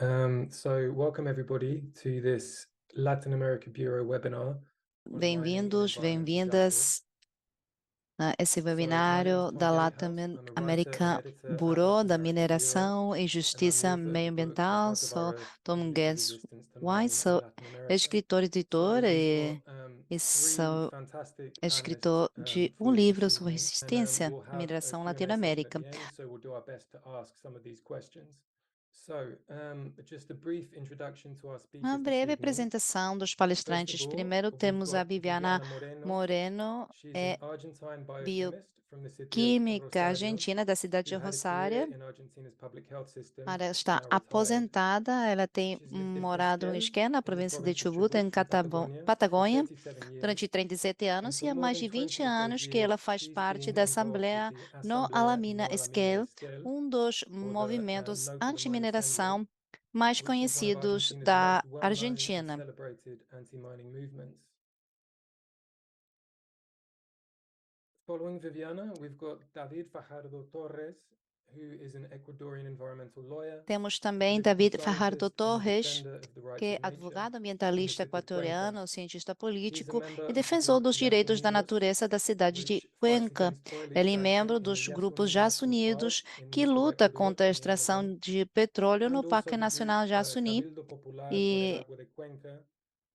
Welcome everybody to this Latin America Bureau webinar on mining and Bem-vindos, environmental justice. bem-vindas a esse My name is webinário Tom da Gatehouse. Latam I'm a writer and America editor at Bureau Latin da America Bureau, Mineração e and I'm the Justiça author of the book The Meioambiental. How to Sou Borrow Tom Digital Guedes Resistance to White, Mining in sou Latin America. escritor e editor We've got e three sou fantastic panelists escritor de um for you this livro sobre evening, and resistência we'll à have a mineração Q&A session at latino-américa. the end, so we'll do our best to ask some of these questions. Just a brief introduction to our Uma speakers this breve evening. apresentação dos First of palestrantes. all, Primeiro we've temos a got Viviana Viviana Moreno. Moreno, She's an é Argentine biochemist bioquímica from the city of Rosario, argentina da cidade de who had a career Rosário. in Argentina's public health system Ela and is está now retired. aposentada, ela tem She's lived in morado em Esquel, Esquel, na in the província de province of Chubut, em Chubut, in Patagonia, for Patagônia, 37 durante years. 37 And anos, for e há more mais than de 20 20 of those anos que ela years, faz she's parte been da involved with Assembleia the No Asamblea Alamina No Alamina Esquel, Esquel, um dos or the movimentos No to the Mine Assembly, anti-mineração mais which is one of conhecidos Argentina's da most well-known and Argentina. celebrated anti-mining movements. Following Viviana, we've got David Fajardo Torres, who is an Ecuadorian environmental lawyer, Temos também political David Fajardo scientist, and a Torres, defender of the que rights é of nature advogado in the ambientalista city of Cuenca. equatoriano, cientista He's a político member e of the defensor group dos direitos da Yasunidos, natureza da cidade de which fights Cuenca. against oil Ele é extraction membro in the dos grupos Yasuni Jaço National Park Unidos, in the que east of luta Ecuador contra a in the extração Amazon, de petróleo no and also Parque the group Nacional Jaçuni, Cabildo Popular por el e Agua de Cuenca,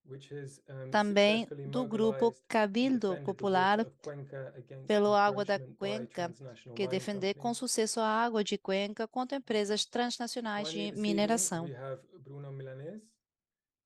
which has também successfully do grupo mobilized and Cabildo defended the water Popular of Cuenca against pelo Água da encroachment by Cuenca, transnational que mining defender com companies. sucesso a água de Cuenca contra empresas transnacionais Finally, de this evening, mineração. we have Bruno Milanese,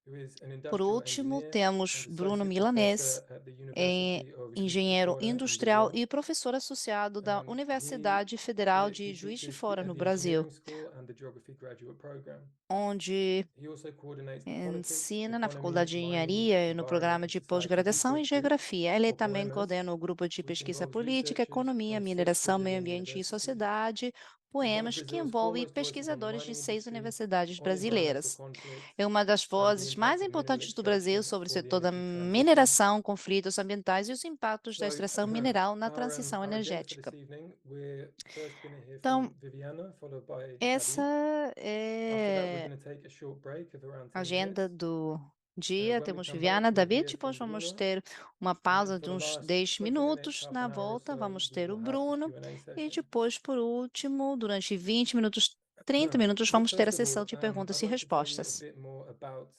who is an Por industrial último, engineer temos and Bruno associate Milanês, professor at the é University of Juiz de engenheiro Fora in industrial Brazil. e professor associado da He Universidade Federal de PhD Juiz de teaches Fora, at no the Brasil, Engineering School and the Geography Graduate Program. onde He also coordinates the politics, ensina na economy, Faculdade de mining, Engenharia e no environment, programa and de society pós-graduação em research group, Geografia. Ele também Opoemas, coordena o grupo de which pesquisa involves política, researchers economia, from 6 mineração, meio Brazilian ambiente e universities. sociedade, One of Poemas, que Brazil's envolve foremost voices on the pesquisadores de mining 6 industry, universidades on environmental brasileiras. conflict, É uma das and the vozes mais impact of mineral importantes do Brasil extraction sobre o for the setor da energy transition. mineração, conflitos ambientais e os impactos da So, extração mineral na our transição our agenda for this energética. evening, we're first going to hear Então, from Viviana, followed by essa David. After that, we're é going to take a short break of around a 10 agenda minutes. do dia. When we Temos come back, Viviana, we'll David, hear depois from vamos Bruno, ter uma and then pausa for de the uns last 10 20 minutes, minutos. half Na an hour or volta, so, vamos we ter o will have a Bruno. Q&A E session. depois, por último, durante 20 minutos, 30 minutos, So vamos ter a first of sessão all, de perguntas I'd e like to tell you a respostas. bit more about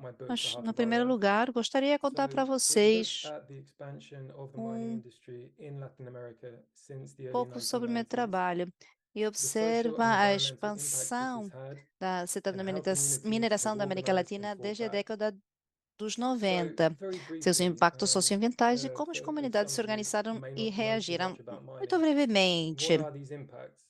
my book, The Mas, How no to Borrow primeiro Earth. lugar, gostaria de contar So para it looks vocês at the expansion of the mining um industry in Latin America since the early pouco sobre o meu 1990s, trabalho e the social and observa a environmental impact this has expansão had, da setor and da how communities mineração have da América organized and Latina fought desde a back. década dos So 90, very seus briefly, impactos socioambientais e como as for comunidades some se of you who organizaram may e not know too reagiram. much about Muito mining, what brevemente, are these impacts?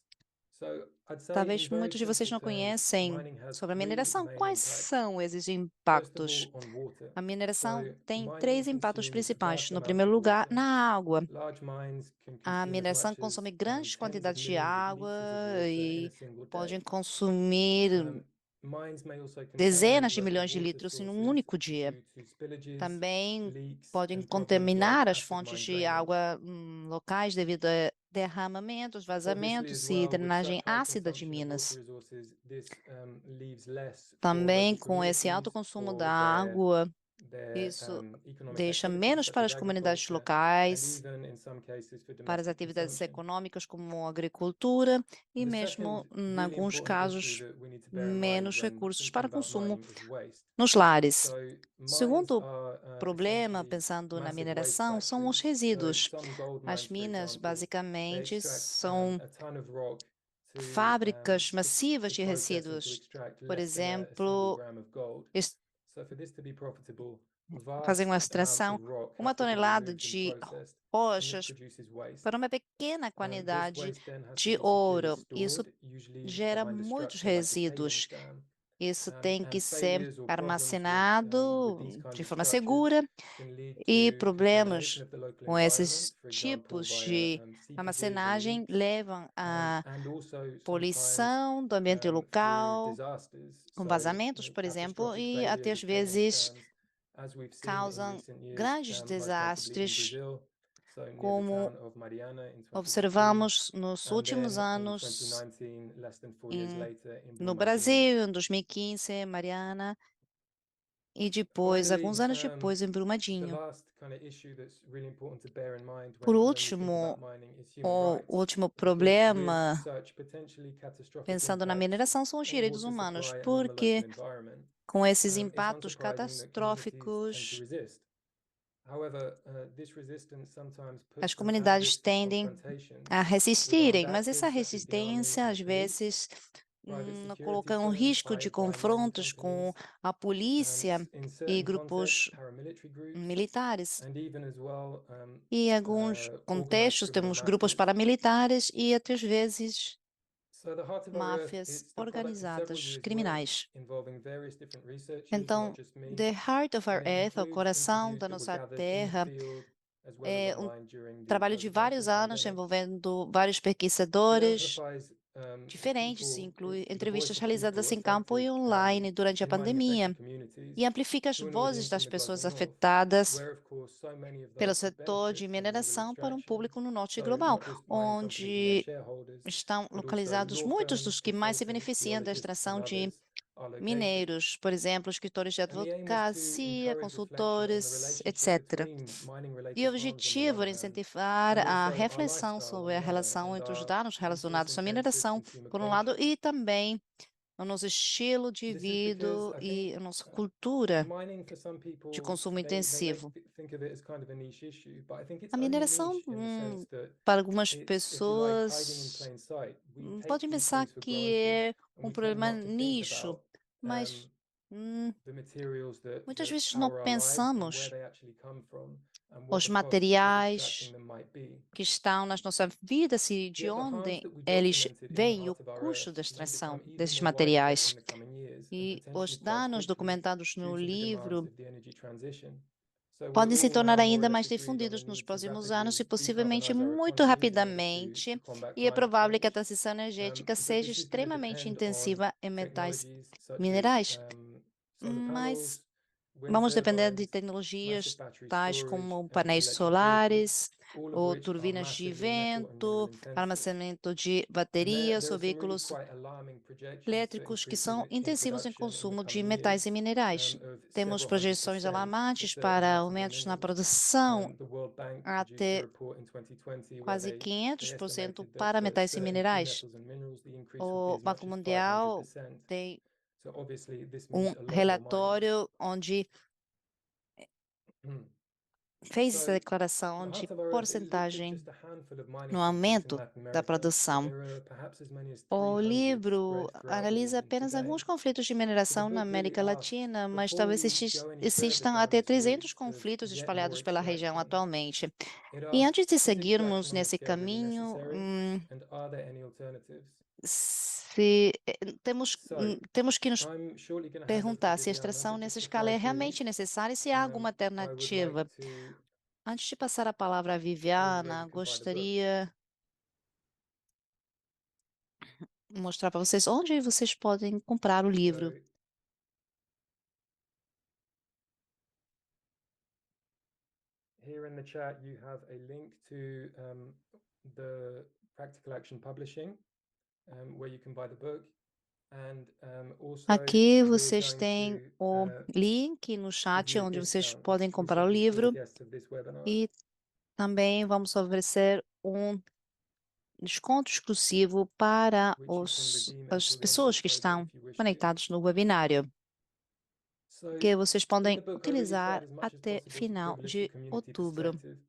So I'd say in talvez very muitos de vocês simple não terms, conhecem mining has sobre a three mineração. main Quais impacts. são esses First of impactos? all, on water. A mineração So tem mining três impactos consumes principais. vast No amounts primeiro of lugar, water. na água. Large mines can A consume as mineração much as consome grandes tens of quantidades de millions of água liters of water in a e single podem day. consumir Mines may also contaminate dezenas de local milhões de water litros em um sources único dia. due to spillages, Também leaks, podem and problems like contaminar as acid fontes mine de drainage. água locais devido a derramamentos, Obviously, as vazamentos e well, with drenagem such high ácida de consumption of water minas. resources, this leaves less for Também local com esse alto communities consumo da for água, their isso economic deixa activities menos such para as as comunidades agriculture, and locais, even in some cases for para as domestic atividades consumption. econômicas como agricultura e The mesmo, second em really alguns important issue casos, that we need to bear in mind menos when recursos thinking para about consumo mining is waste. nos lares. So mines Segundo are problema, essentially pensando na massive waste mineração, são os factories. So resíduos. some gold As mines, for minas, example, they basicamente, extract são a ton of rock fábricas massivas to de process and to resíduos. extract Por less than a single exemplo, gram of gold. es- So for this to be profitable, fazer uma vast amounts extração, of rock uma have to be tonelada removed and de processed, and this rochas produces waste. para uma pequena This quantidade waste then has to de be securely ouro. Isso stored, usually gera behind a muitos structure like a tailings resíduos. dam. Isso tem que And ser failures or problems with these armazenado kinds de of forma structures segura can lead e to contamination problemas of the local com environment, esses for example, tipos via de seepages or armazenagem leaks, levam a and also sometimes poluição do ambiente through local, disasters. com So, vazamentos, por exemplo, catastrophic e até failures às of tailings vezes dams, as we've seen in causam recent years, grandes most notably in desastres Brazil. como near the town of Mariana in 2015, observamos nos and últimos then in anos 2019, less than 4 years later, in no Brumadinho. Brasil, em 2015, Mariana, e depois, Finally, alguns anos depois, em the Brumadinho. last kind of issue that's really important to bear in mind Por when we think about último, mining is human o rights, último because with problema, such potentially catastrophic pensando na impacts mineração, são os on direitos water humanos, supply and on the local porque environment, com esses it's impactos unsurprising that communities tend to catastróficos, resist. However, this resistance sometimes as puts them at comunidades risk of tendem confrontation a with armed resistirem, mas essa actors such as the army resistência, and às police, vezes, private security coloca um firms, risco de by mining confrontos com companies, a polícia in e certain contexts, grupos paramilitary groups, militares. and even as well E em alguns organized contextos criminal temos grupos mafias. paramilitares e, até às vezes, So the Heart of Our Earth, máfias it's the product of several organizadas, years' work criminais. involving various different researchers, not Então, just me, The Heart of Our and it Earth, o includes coração interviews da that were nossa gathered in the terra, field as well as é um online during the trabalho de vários COVID-19 anos pandemic. envolvendo vários It pesquisadores amplifies the diferentes, people, inclui the voice entrevistas of people realizadas em campo affected e online durante a in mining affected pandemia, communities e amplifica as to an vozes audience in das the global pessoas north, afetadas where of course so many of pelo those who setor benefit de from mineral mineração para um extraction, público no norte so global, not just mining companies and their onde shareholders, estão but also localizados law muitos firms, dos que mais se consultants, beneficiam da geologists and extração de others are located. mineiros, por exemplo, escritores de And the aim is to advocacia, encourage reflection on the consultores, relationship etc. between E o mining-related harms on the objetivo one era hand, incentivar and a also our reflexão lifestyle on sobre a the other, relação and entre os our danos relacionados à resource-intensive mineração, consumer por um lado, culture. e também o nosso estilo de This is because vida I think e a nossa cultura mining for some de people, consumo they may intensivo. think of it as kind of a niche issue, but I think it's A only mineração, niche in the sense that para algumas it's, if you like, hiding in pessoas, plain sight. We take pode these pensar things for que granted, é and um we tend problema not to think nicho, about mas the materials muitas that vezes não power our lives and where pensamos they actually come from and what os the costs of extracting materiais them might be. que estão nas nossas vidas e de Yet the harms onde that we eles documented in the vêm e o Heart of Our custo Earth da may extração become even desses more widespread in materiais. the coming years and E potentially os quite danos quickly documentados due no to the demands livro of the energy transition. So we're podem se all tornar now more or ainda less mais agreed on the difundidos nos need to próximos anos e rapidly possivelmente decarbonize our muito economies in order to rapidamente, combat e é climate provável que a change. transição energética But seja this is going to extremamente depend on intensiva em metais technologies such as minerais. solar Mas panels, wind vamos depender de turbines, massive tecnologias battery tais storage, como empty painéis electric vehicles, solares all of ou which are turbinas de massively metal and mineral vento, intensive. armazenamento de And baterias there ou are some really veículos quite alarming projections for elétricos que increases são in intensivos em production in the consumo de coming metais e years, minerais. of Temos several hundred projeções percent for alarmantes certain para metals and aumentos na minerals. produção The World Bank produced a até report in 2020 where quase they 500% estimated that para for metais e certain key minerais. metals and minerals, the increase would be O as Banco much as Mundial 500%. tem So obviously this um means a lot more mining. relatório onde fez essa So declaração the de Heart of Our Earth, it looked at porcentagem just a handful of mining no prospects in aumento Latin da America, but produção. there are perhaps as many as O 300 livro spread throughout the analisa region apenas today. alguns conflitos de So the mineração na book really América asks, Latina, mas before talvez we go any further existam down até this 300 route of conflitos yet more espalhados pela região extraction, atualmente. it E antes asks, de is seguirmos extraction on the nesse scale really caminho, necessary? And are there any alternatives? se, So temos que nos I'm shortly going to hand over to perguntar se a Viviana, extração but just nessa before escala I é do, realmente necessária e se há alguma I would like alternativa. to Antes de passar a palavra à show you where Viviana, you can buy the book. gostaria de mostrar para vocês onde vocês podem comprar o livro. So here in the chat, you have a link to the Practical Action Publishing, where you can buy the book. And also, Aqui we're vocês going têm to o link no give chat you a onde vocês discount podem comprar o exclusively for the livro guests of this webinar. e também vamos oferecer um desconto exclusivo para Which you can redeem as until the end of pessoas que October estão if you wish to. conectados no webinário, So que vocês in podem the book, I really tried utilizar as much as até possible to final privilege the de community outubro. perspective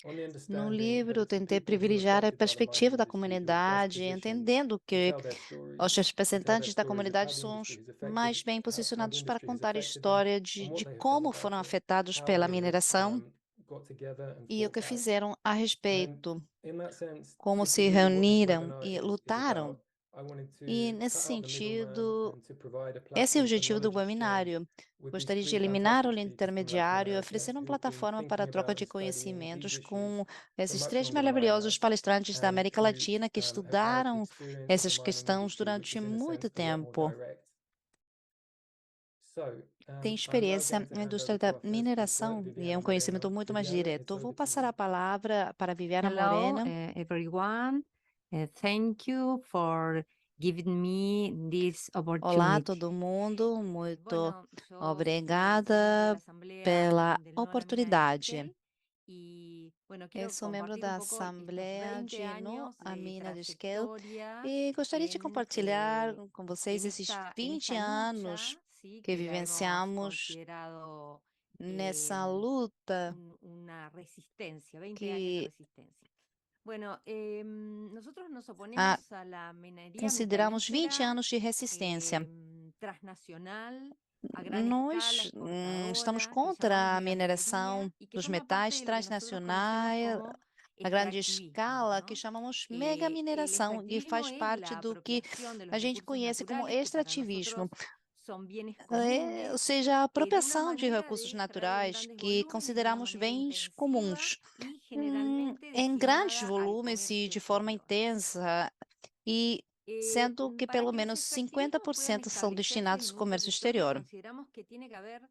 on the No understanding that livro, eu it's the tentei people who are privilegiar a affected by the mining perspectiva da industry who are best comunidade, positioned entendendo to que tell their stories, os to tell their representantes da stories of how comunidade the são os industry has affected, mais bem how the posicionados para industry has contar a affected them, história and what de they have done como about foram it, afetados how pela they have mineração got together and e o fought que back. fizeram a And respeito, in that sense, como this se is really what this reuniram webinar e is lutaram. about. I wanted E, to nesse cut out the middleman sentido, and to provide a esse é o platform for objetivo do knowledge exchange webinário. with these Gostaria de three eliminar o fantastic speakers from Latin intermediário, America oferecendo uma who have been plataforma para a thinking troca about de and studying these conhecimentos issues com for esses much três longer than I maravilhosos have, palestrantes da and América who Latina que have had estudaram experience of the essas mining questões industry, which durante is in a muito sense a lot more tempo. direct. tem I'm now experiência going to na hand over indústria to da our first speaker, mineração e é Viviana um conhecimento Moreno. muito mais Viviana, it's direto. Vou over to passar you. a palavra para Viviana Hello, Moreno. everyone. Thank you for giving me this Olá, opportunity. todo mundo. Muito Bueno, yo soy miembro de obrigada la Asamblea pela de Nueva Mina de oportunidade. Esquel y bueno, Eu quiero sou membro compartir da un poco estos Assembleia 20 de años a de Mina de Esquel trayectoria e gostaria de compartilhar com vocês en esses esta 20 lucha, anos ¿sí? que que la hemos vivenciamos considerado nessa luta una resistencia, 20 años de que resistencia. Bueno, nosotros nos oponemos a la minería consideramos 20 metalífera anos de resistência. transnacional, a gran escala, Nós estamos exportadora, que contra llamamos a mineração megaminería y que dos forma parte metais de lo que nosotros conocemos transnacionais como a grande extractivismo, escala, ¿no? que chamamos El megamineração, e extractivismo faz es parte la do que apropiación de a los gente recursos conhece como naturales que para extrativismo. nosotros son bienes Ou comunes seja, a de una apropriação de manera recursos de extraer en naturais grandes que volúmenes de una consideramos manera bens intensiva comuns, y generalmente em grandes destinada al volumes e comercio de forma exterior. intensa, e sendo que Para pelo que los menos extractivismos puedan 50% são establecerse destinados en ao un comércio territorio, exterior. consideramos que tiene que haber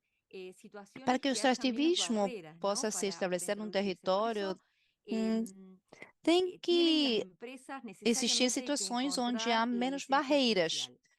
Para situaciones que o que haya menos extrativismo barreras, ¿no? possa se estabelecer num introducirse. Por território, eso tem tienen las que empresas existir necesariamente que situações onde encontrar há la menos licencia barreiras. social.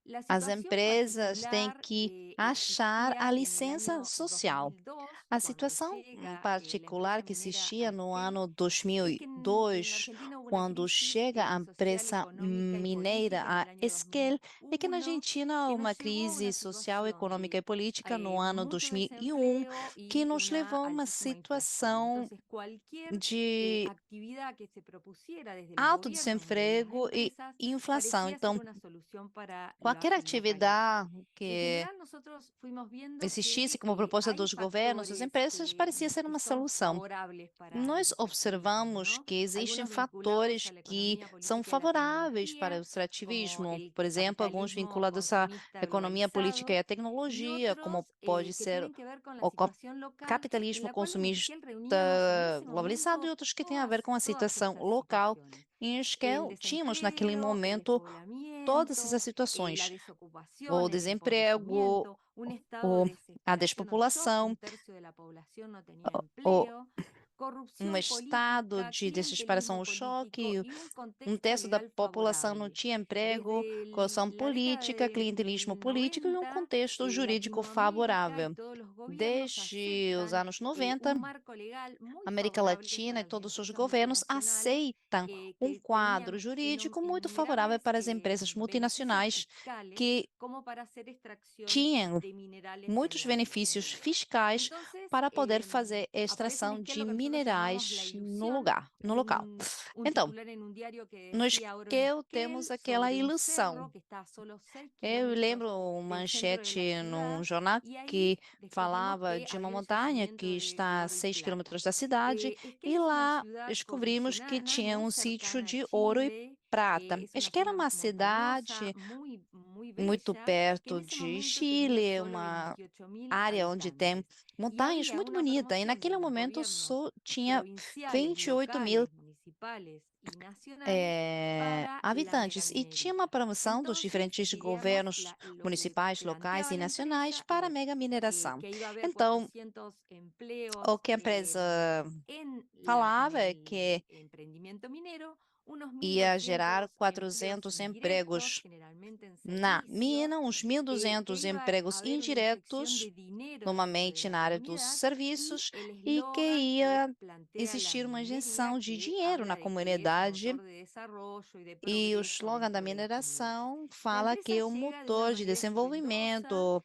La As situación empresas têm particular que achar a existía en el licença año social. 2002, A cuando situação llega la particular empresa que minera a existia no Esquel, ano es que en 2002, Argentina hubo una quando crisis chega a social, empresa económica y mineira política en a el año Esquel, é que na 2001 Argentina há que uma nos llevó a crise una social, econômica situación e política de no ano mucho 2001, desempleo que y nos una levou a uma altísima inflación. situação Entonces, cualquier de actividad que se propusiera desde los alto gobiernos o desde las desemprego e empresas inflação. parecía ser Então, una solución para qualquer las localidades. atividade En que general, nosotros fuimos viendo existisse que como proposta hay dos governos, das factores empresas, parecia ser que uma son solução. favorables para el Nós extractivismo, observamos ¿no? que existem Algunos vinculados fatores a la que economía são política y la favoráveis para o tecnología, como extrativismo, el por exemplo, alguns capitalismo vinculados à consumista economia política e globalizado, à y tecnologia, como otros pode que ser tienen que ver con la o situación local, en capitalismo la cual en consumista Esquel reuníamos en ese globalizado e momento outros que têm a ver com a todas situação esas local. situaciones. Em El Esquel, tínhamos naquele desempleo, el momento todas essas despoblamiento, la situações, desocupación, o el desemprego, empobrecimiento, un estado o, de a desesperación o shock, despopulação, un tercio de la población no tenía o empleo, um corrupción estado política, de desesperação clientelismo ou político choque, y un um contexto terço da legal população não favorable. tinha emprego, Desde corrupção la década política, clientelismo del político e um 90, contexto jurídico Latinoamérica y favorável. todos los gobiernos Desde os aceptan anos 90, un marco legal muy a América favorable Latina e para las todos os seus empresas governos multinacionales aceitam um que quadro tenían jurídico muito favorável innumerables para as empresas beneficios multinacionais fiscales que como para hacer extracción tinham de minerales muitos en benefícios el lugar. fiscais Entonces, para poder fazer aparece en extração Esquel de lo que nosotros llamamos la minerais no ilusión, lugar, no local. un Então, titular en un diario que no decía oro en Esquel temos Esquel, aquela sobre un ilusão. cerro que está a solo 6 Eu kilómetros lembro uma del centro de la manchete num ciudad, jornal y ahí que descubrimos falava que de uma había un montanha yacimiento que de está a oro y 6 plata. quilômetros da cidade Esquel e es una lá ciudad descobrimos que cordillerana, tinha muy um sítio cercana a de ouro e Chile, prata. es una Acho que era zona uma montañosa, cidade muy muito bella, que en perto ese de momento tenía Chile, solo uma 28.000 área onde tem habitantes. Y montanhas había muito una bonita. E promoción de naquele los momento gobiernos tinha provinciales, 28 mil locales, municipales y nacionales para la habitantes. E tinha uma megaminería. promoção dos Entonces, diferentes digamos, governos lo que municipais, locais planteaba e la nacionais empresa para a es mega mineração. que iba a haber Então, 400 o empleos que a empresa en falava é el que emprendimiento minero, unos ia gerar 1.200 empleos 400 indirectos, empregos generalmente en na servicios, mina, uns que 1.200 iba a empregos haber una inyección indiretos, de dinero dentro de normalmente la na área dos comunidad, y serviços, el e que eslogan que ia plantea la existir uma minería, injeção de que dinheiro na habla de que es comunidade. motor de desarrollo y de E o progreso slogan da dentro de las comunidades. mineração La fala empresa que é um llega de una motor de manera exitosa, desenvolvimento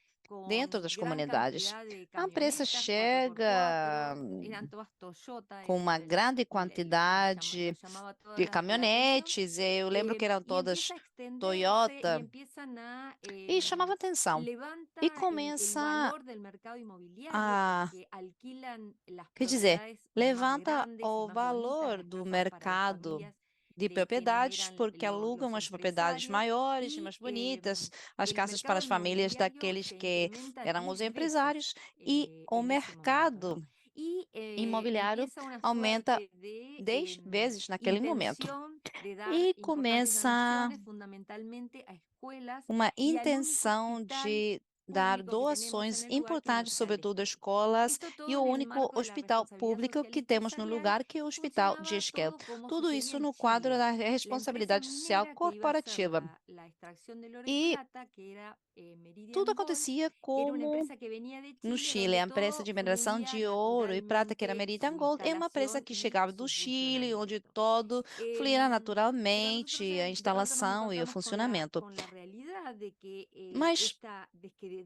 dentro con das gran comunidades. cantidad de A empresa camionetas chega 4x4, eran todas Toyota, com uma grande quantidade nos llamaba toda de la atención, caminhonetes, eu lembro que eram y todas empieza a extenderse y Toyota, empiezan a, e chamava atenção. E levanta el começa valor del mercado inmobiliario a, porque alquilan las quer dizer, propiedades más levanta grandes y o más bonitas, valor las do casas para las mercado familias de de quienes propriedades, eran porque alugam los as propriedades empresarios, maiores e y mais bonitas, as el casas para mercado as famílias inmobiliario daqueles se que incrementa eram os 10 veces empresários, e o en ese momento, mercado ¿no? Y imobiliário empieza una aumenta suerte de 10 vezes naquele momento. intención de dar E importantes começa donaciones fundamentalmente a escuelas uma y al único intenção hospital de dar público que tenemos doações en el lugar, que es el importantes, Hospital sobretudo a de Esquel. escolas, Esto todo e o en el único marco de la hospital responsabilidad público social que temos no empresarial. lugar, que é o Hospital de Funcionaba Esquel. todo como Tudo sucedía isso en no quadro Chile. da La empresa responsabilidade social minera que iba a hacer corporativa. la extracción del oro y E plata, que era Meridian tudo Gold, acontecia era una como empresa que venía de no Chile, Chile. donde A empresa todo de mineração fluía de ouro e prata, que era naturalmente, Meridian su Gold, é uma empresa instalación que y chegava do su Chile, onde funcionamiento. todo fluía Pero nosotros naturalmente, a de pronto nos instalação e o encontramos funcionamento. con la realidad de que Mas nós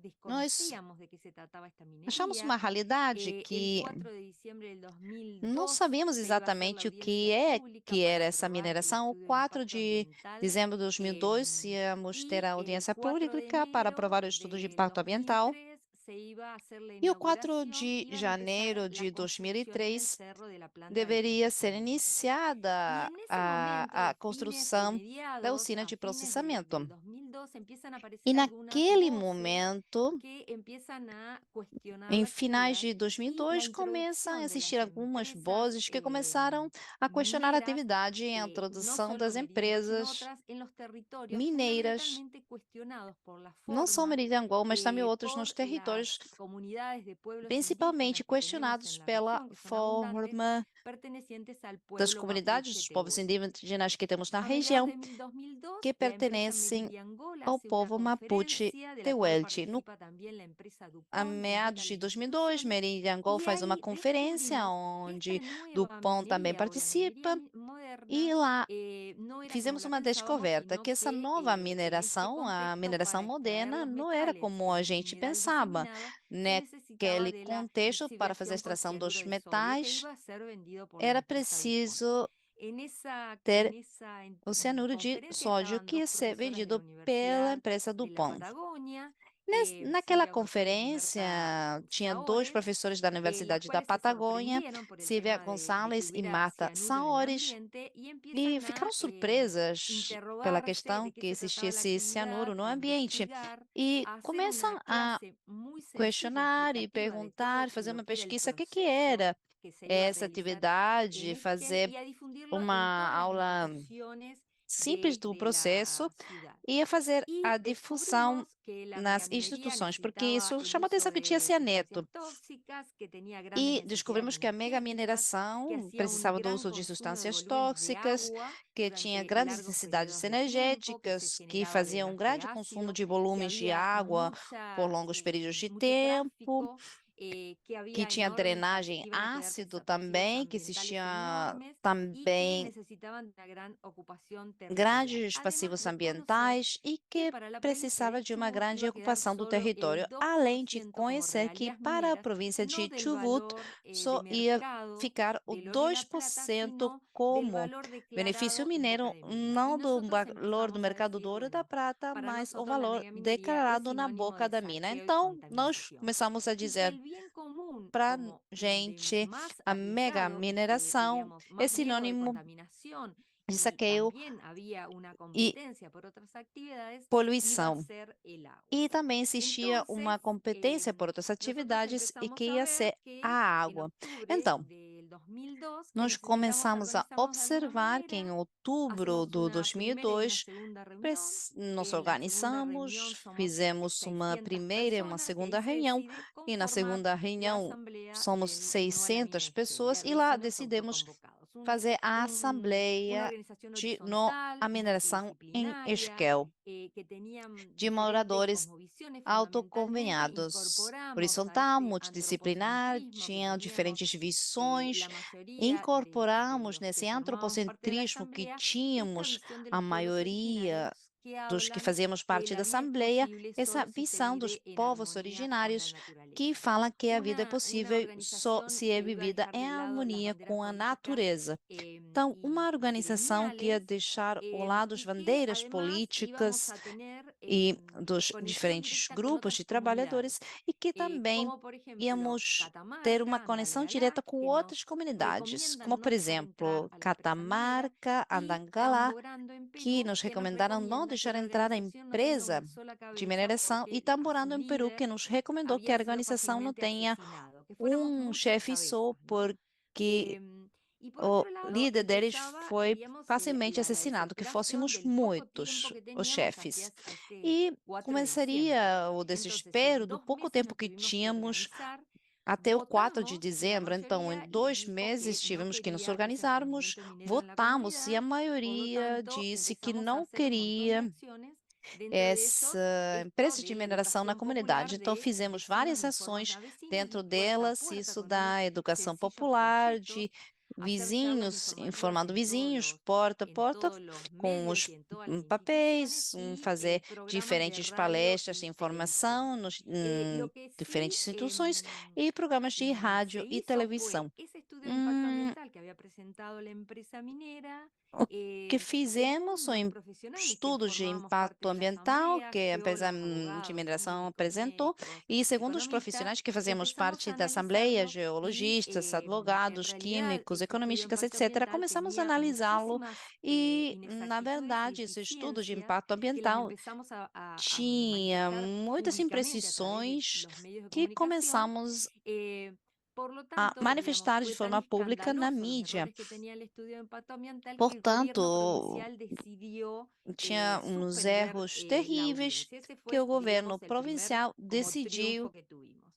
desconocíamos de qué se trataba esta achamos minería. uma realidade El que 4 de diciembre del não 2002 sabíamos se iba a hacer la exatamente o audiencia pública que era para essa aprobar el mineração. O estudio de 4 impacto de ambiental. dezembro de 2002, íamos ter a Y el audiência 4 de pública para enero aprovar o estudo de del impacto ambiental. 2003 se iba a hacer la E o 4 inauguración, de iban a empezar janeiro la de construcción en el 2003 cerro de la planta de deveria ser procesamiento. Y iniciada en ese momento, a de construção da mediados usina a de fines del processamento. 2002, empiezan a E aparecer algunas naquele voces momento, que empiezan a cuestionar em la finais actividad de y la 2002, começam a introducción de existir las algumas empresas vozes que começaram a questionar a mineras, atividade e a no introdução solo das Meridian, sino empresas otras en los territorios, mineiras, fundamentalmente cuestionados por la não só forma Meridian Gold, mas também outros nos por territórios, las comunidades de pueblos principalmente indígenas que tenemos questionados en la pela región, que son abundantes, forma pertenecientes al das pueblo comunidades dos mapuche povos tehuelche. indígenas que temos na A mediados região, de 2002, que la empresa pertenecem Meridian Gold ao hace una povo mapuche conferencia de la cual tehuelche. participa también la empresa A DuPont, meados invita a de las 2002, instituciones, Meridian Gold y faz uma ahí conferência descubrimos que onde esta nueva Dupont também minería o la minería participa, e moderna lá no era como fizemos la uma pensábamos, descoberta, sino que essa que nova en este mineração, a contexto, mineração para extraer moderna, los não era metales como en a el gente mineral pensava. diseminado, se necesitaba Naquele de la contexto, para fazer a lixiviación por extração dos cianuro de sodio, que metais, iba a ser vendido por la era empresa DuPont. preciso En esa, ter en esa en- o cianuro de conferencia sódio, estaban que dos ia ser profesoras de la vendido pela Universidad empresa de la DuPont. Patagonia, Naquela Silvia González y conferência, Berta tinha dois Saores, professores da las Universidade da cuales se Patagônia, sorprendieron por el Silvia tema de que Gonçalves e hubiera Marta cianuro en el Saores, ambiente y e empiezan ficaram a surpresas pela interrogarse questão de qué que se existia trataba la esse cianuro actividad, no a ambiente. investigar, E a hacer começam una a clase muy sencilla, questionar e explicativa de perguntar, todo fazer lo uma que era el pesquisa, o que proceso era que se iba a essa realizar en atividade, Esquel fazer y a difundirlo en uma todas las aula instituciones simples do de la processo ciudad. e a fazer Y a difusão descubrimos que la nas megaminería instituições, porque necesitaba isso el chamou a uso atenção que tinha de sustancias cianeto. tóxicas, que tenía grandes E necesidades descobrimos que a energéticas, que megamineração hacía un precisava do gran uso de consumo de substâncias volúmenes de tóxicas, agua que tinha durante grandes largos necessidades periodos de tiempo, que se energéticas, que generaba faziam um drenaje grande consumo ácido, de que volumes de había água por longos períodos de mucho tempo, tráfico, que que había tinha drenagem iban a quedar ácido residuos também, que ambientales existia enormes y que também necesitaban de una gran ocupación territorial. grandes Además passivos de conocer ambientais e que que para la provincia precisava de de uma Chubut grande iba a quedar ocupação do solo território, el além de 2% como conhecer que regalías para a mineras, província no de del Chubut valor só de ia mercado ficar o del oro y la plata, 2% sino del como valor benefício declarado en boca mineiro, de mina. Y não do nosotros valor do empezamos a mercado do decir, ouro e da bueno, prata, para mas o nosotros la valor megaminería es declarado na sinónimo boca de da mina. saqueo y Então, nós contaminación. começamos a Y que dizer el bien común, para como de gente, más a mega aplicado y que, mineração digamos, é más riesgo de sinônimo contaminación, de y saqueio también había una e competencia por otras actividades, iba a poluição. ser el agua. E também existia Entonces, uma competência por outras nosotros atividades e que empezamos a ia ver ser a que en água. octubre Então, del 2002 que nós necesitamos começamos a organizarnos de alguna observar que em manera. outubro Hacemos do una primera y una 2002, segunda reunión. nos En la segunda reunión organizamos, somos fizemos uma 600 primeira e uma personas y ahí segunda se reunião, decide e na conformar segunda la reunião asamblea somos del No a la Mina 600 de Esquel, pessoas, de e lá vecinos decidimos autoconvocados. fazer a Una assembleia organización de no horizontal, a mineração em multidisciplinaria, Esquel, que tenían de diferentes moradores cosmovisiones fundamentalmente. autoconvenhados, Incorporamos a horizontal, este multidisciplinar, antropocentrismo que tinha teníamos diferentes visões. la mayoría de Incorporamos los que nesse formábamos parte de la antropocentrismo que asamblea esta tínhamos, visión de a los pueblos maioria originarios que dos que hablan fazíamos que parte la da vida es Assembleia, posible essa solo si se visão dos vive en povos armonía con la originários que naturaleza. fala que a vida é Una possível só organización se é que iba a vivida dejar em de lado las harmonia banderas com a políticas natureza. Então, uma y organização que ia gremiales, deixar ao lado as y que bandeiras además íbamos políticas a tener e dos conexión diferentes directa con grupos otras de trabalhadores comunidades, e que também como por ejemplo íamos ter uma Catamarca, conexão direta Andalgalá, com que outras nos comunidades, como recomiendan por no dejar entrar exemplo a la empresa minera, Catamarca, y Andangalá, Tamborando en que Perú, nos que nos recomendaram não recomienda que deixar la entrar a organización no tenga empresa una sola de cabeza mineração, e porque a su Tamborando em Peru, que líder nos recomendou que a había sido organização não fácilmente tenha asesinado, que fuéramos muchas chefe só, cabezas, ¿no? porque Em, Y por o otro lado, líder deles foi queríamos facilmente la assassinado, que desesperación fôssemos del poco muitos, tiempo que os teníamos chefes. a este E 4 de diciembre. começaria o Entonces, en desespero do 2 pouco meses tempo nos que tuvimos que tínhamos organizar, até o 4 de votamos y la dezembro. Então, em mayoría 2 dijo que meses, no tivemos que nos quería ese organizarmos, emprendimiento minero en la votamos e a comunidad. Por lo maioria tanto, disse que empezamos a não hacer un montón de queria acciones, dentro de ellos essa esto empresa de de mineração na educación comunidade. popular Então, de los fizemos vecinos várias en formas ações a vecinos dentro y puerta a delas, puerta isso con unos da educação sencillos popular, folletos, de hacer charlas vizinhos, informativas informando en vizinhos, porta a en porta, todos los com medios os y en todas las instituciones papéis, y fazer programas de diferentes radio palestras de y televisión. informação Lo em que sí diferentes instituições e programas de se rádio e hizo fue televisão. esse estudio de impacto ambiental que había presentado la empresa minera, O que según fizemos los foi profesionales que estudos de formábamos impacto parte de la ambiental asamblea, que a empresa geólogos, de abogados, mineração químicos, apresentou, médicos, e segundo os economistas, profissionais que fazemos empezamos parte a da Assembleia, analizarlo y geologistas, en advogados, realidad químicos, este estudio de economistas, impacto etc., ambiental começamos a tenía analisá-lo muchísimas e, na inexactitudes y verdade, esse estudo de deficiencias impacto que las ambiental empezamos a tinha manifestar muitas públicamente a través de imprecisões los medios de que comunicación. começamos Por lo a tanto, digamos, manifestar de fue tan forma pública na escandaloso los mídia. errores que tenía el estudio de impacto ambiental que el Portanto, gobierno provincial decidió tinha uns suspender erros la terríveis audiencia. Ese que fue, o governo digamos, el primer provincial como triunfo decidiu que tuvimos.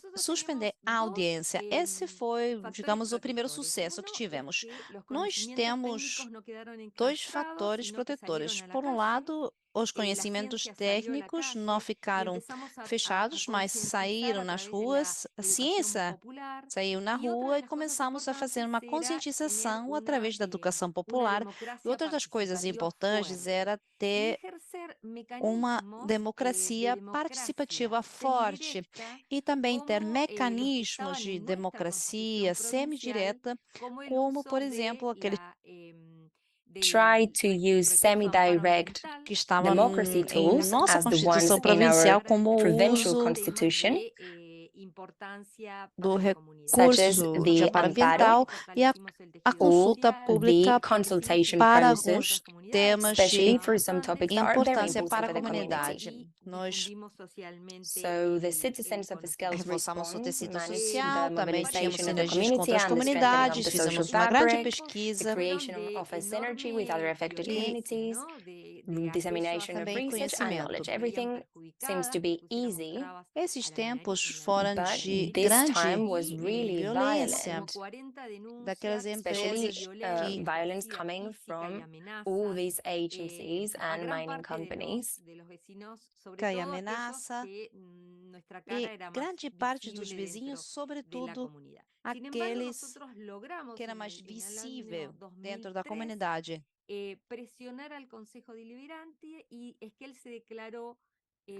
Nosotros suspender tenemos a dos audiência. Esse foi, factores digamos, o primeiro protectores. sucesso que Uno es tivemos. que los Nós conocimientos temos técnicos no quedaron dois enclaustrados, fatores sino que salieron protetores. a la Por um calle. lado, os La conhecimentos ciencia salió a la técnicos não calle y ficaram empezamos a fechados, mas concientizar saíram a nas través de la ruas. A educación ciência popular. saiu na Y otra rua de e las cosas começamos a fazer importantes uma era tener conscientização através da educação una popular. E democracia outra das coisas participativa importantes fuerte era y ter ejercer uma mecanismos de democracia democracia participativa forte semidirecta e também ter como los que mecanismos estaban de en nuestra democracia constitución provincial, semidireta, como el como, uso por de exemplo, aquele try to use recurso de amparo semi-direct ambiental, que estava democracy em tools nossa as the Constituição ones in our provincial, para como o provincial uso temas constitution, de importancia do para la comunidad. such as recurso de the amparo amparo ambiental e Fortalecimos el a tejido or consulta social, the pública consultation crecimos para en otras process, alguns comunidades temas especially de for some importantes, topics that are very importância important para a for the community. comunidade. Nós difundimos socialmente So the el citizens of the conocimiento. Skills reforçamos o Response tecido managed social, the também tínhamos mobilization of the sinergias com community outras and the strengthening of comunidades, the social fizemos uma grande fabric, the pesquisa creation of a synergy with other affected e communities, ¿no? dissemination of também research and knowledge. conhecimento. Everything seems to be easy, Esses tempos foram but de this grande time was really violência, violent, daquelas especially empresas que violence coming from all these agencies and mining companies. caem ameaça e grande parte dos vizinhos, sobretudo aqueles que era mais visível dentro da comunidade. Presionar al Consejo Deliberante y Esquel se declaró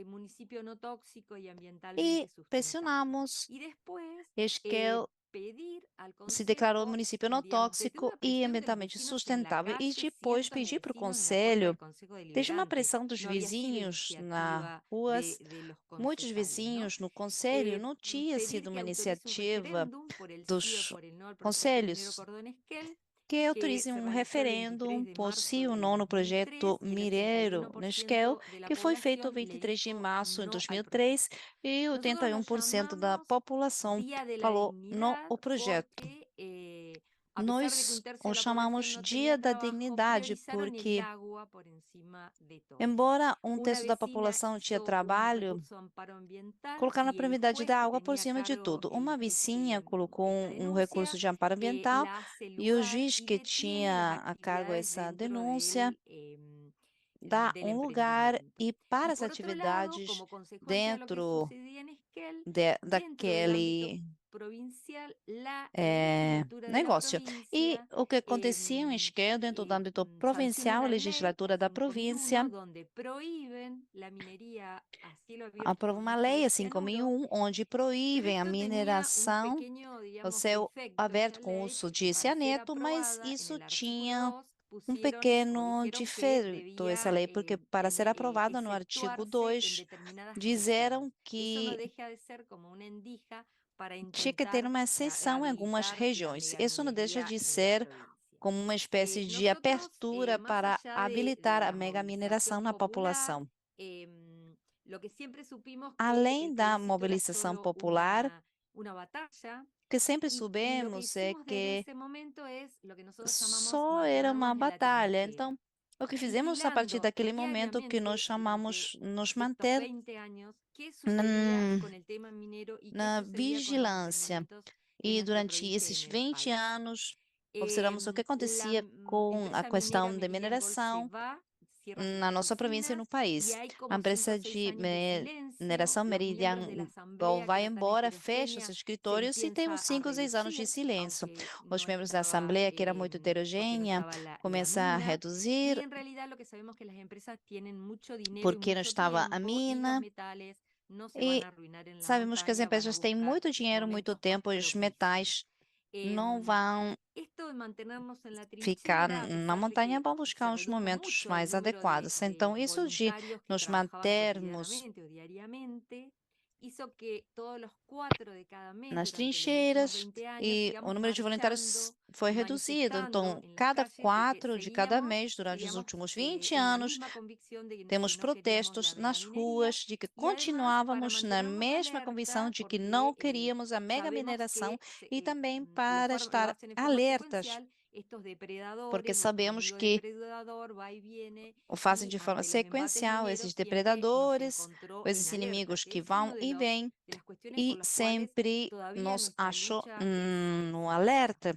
municipio no tóxico y ambientalmente E sustentable. pressionamos Y después Esquel pedir al se declarou Consejo, município não digamos, desde tóxico una e presión de los ambientalmente vecinos en la sustentável, e calle, depois cientos de pedir para o vecinos en la puerta del conselho, Consejo desde uma Deliberante. pressão dos No había sido vizinhos nas iniciativa ruas, de los muitos concejales, ¿no? vizinhos no conselho, não tinha Pedir sido que uma autorice un iniciativa referéndum por el sí o dos por el no al proyecto minero conselhos Cordón Esquel, que que autorizem se um realizó el 23 referendo de por marzo sim ou del não no 2003 projeto y el mineiro no Esquel, 81% de la que foi feito población o le 23 de dijo março de no al 2003 proyecto. e Nosotros lo 81% da llamamos população Día de la falou não Dignidad ao projeto. porque, a pesar de que Nós un tercio o de la población chamamos no Dia tenía da trabajo, Dignidade priorizaron el porque, agua por encima de todo. embora um Una terço da vecina população tinha hizo un trabalho, recurso de amparo ambiental colocaram a y el prioridade juez da que água por tenía a cima de cargo tudo. Uma vizinha colocou esta um recurso denuncia de amparo ambiental la hace e o lugar juiz y que detiene las tinha a cargo actividades essa dentro denúncia dá del lugar emprendimiento. e para Y as por otro lado, atividades como consecuencia de lo que dentro sucedía en Esquel, dentro del ámbito daquele provincial, la legislatura de la negócio. E provincia o que acontecia em Esquel, dentro do âmbito sanciona provincial, a una ley, legislatura da Acción 5001, província donde prohíben la minería a cielo abierto aprova por uma uso de lei, a cianuro, 5001, onde pero proíbem a esto tenía un mineração pequeño, ao digamos, céu defecto, aberto esta com ley, uso que de para ser cianeto, mas aprobada en isso el artículo tinha 2 um pusieron o pequeno dijeron que defeito, essa debía lei, porque para ser aprovada no artigo exceptuarse en 2, determinadas disseram regiones. Eso no que deja de ser como una endija para tinha que ter intentar uma exceção em algumas rehabilitar la regiões. Isso não deixa megaminería de en la ser provincia. como uma espécie de Nosotros, abertura más para allá habilitar de a la mega mineração movilización na popular, população. lo que siempre supimos que el Além da plebiscito era mobilização solo popular, una batalla, que sempre Y lo que soubemos é hicimos desde que ese momento es lo que nosotros llamamos só era uma mantenernos en la batalha. trinchera, Então, o que fizemos a partir vigilando daquele momento que nós diariamente durante chamamos nos estos manter 20 años qué na, sucedía con el tema minero y qué na sucedía con los vigilância. emprendimientos en E nuestra durante provincia y esses en el 20 país. anos, observamos o que acontecia com a Empresa minera questão de Meridian Gold se mineração va, cierra sus na nossa província e no oficinas y país. hay A como 5 empresa o 6 de años de silencio. mineração Los Meridian miembros de la Gold asamblea, que vai era tan embora, fecha os heterogénea, se escritórios e tem uns empieza a 5 ou 6 anos de reducir, silêncio. aunque Os no membros da estaba, Assembleia, que era muito porque no heterogênea, estaba la começa a mina. Y reduzir en realidad lo que sabemos que las empresas tienen mucho dinero y porque não mucho estava a tiempo y los mina. metales no se van E a arruinar en la sabemos que as montaña, van a empresas têm buscar muito dinheiro, muito momentos más tempo, e os propicios. metais não Em, vão Esto de mantenernos en la ficar trinchera, a na pesar de montanha, que vão se buscar os redujo momentos mucho el mais número adequados. de Então, isso de voluntarios que nos trabajaban mantermos cotidianamente o diariamente, hizo que todos los 4 de cada mes, nas durante los últimos trincheiras 20 años, e o sigamos número de voluntários marchando, foi reduzido. manifestando Então, en las cada calles de que 4 de cada seguíamos, mês, durante os seguíamos últimos 20 en la anos, misma convicción de que temos no queríamos protestos la nas megaminería ruas de que y además para continuávamos na mantenernos mesma convicção alerta, de que porque não queríamos a mega sabemos mineração que e também lo para estar hacen en forma alertas, secuencial, estos porque depredadores, los sabemos enemigos del que depredador, va y viene, o fazem y de forma ante los embates sequencial, mineros esses siempre nos depredadores, encontró esses en alerta, inimigos que que es vão uno e vêm, de las cuestiones por e las cuales sempre todavía nos nuestra acham lucha es no ardua. alerta.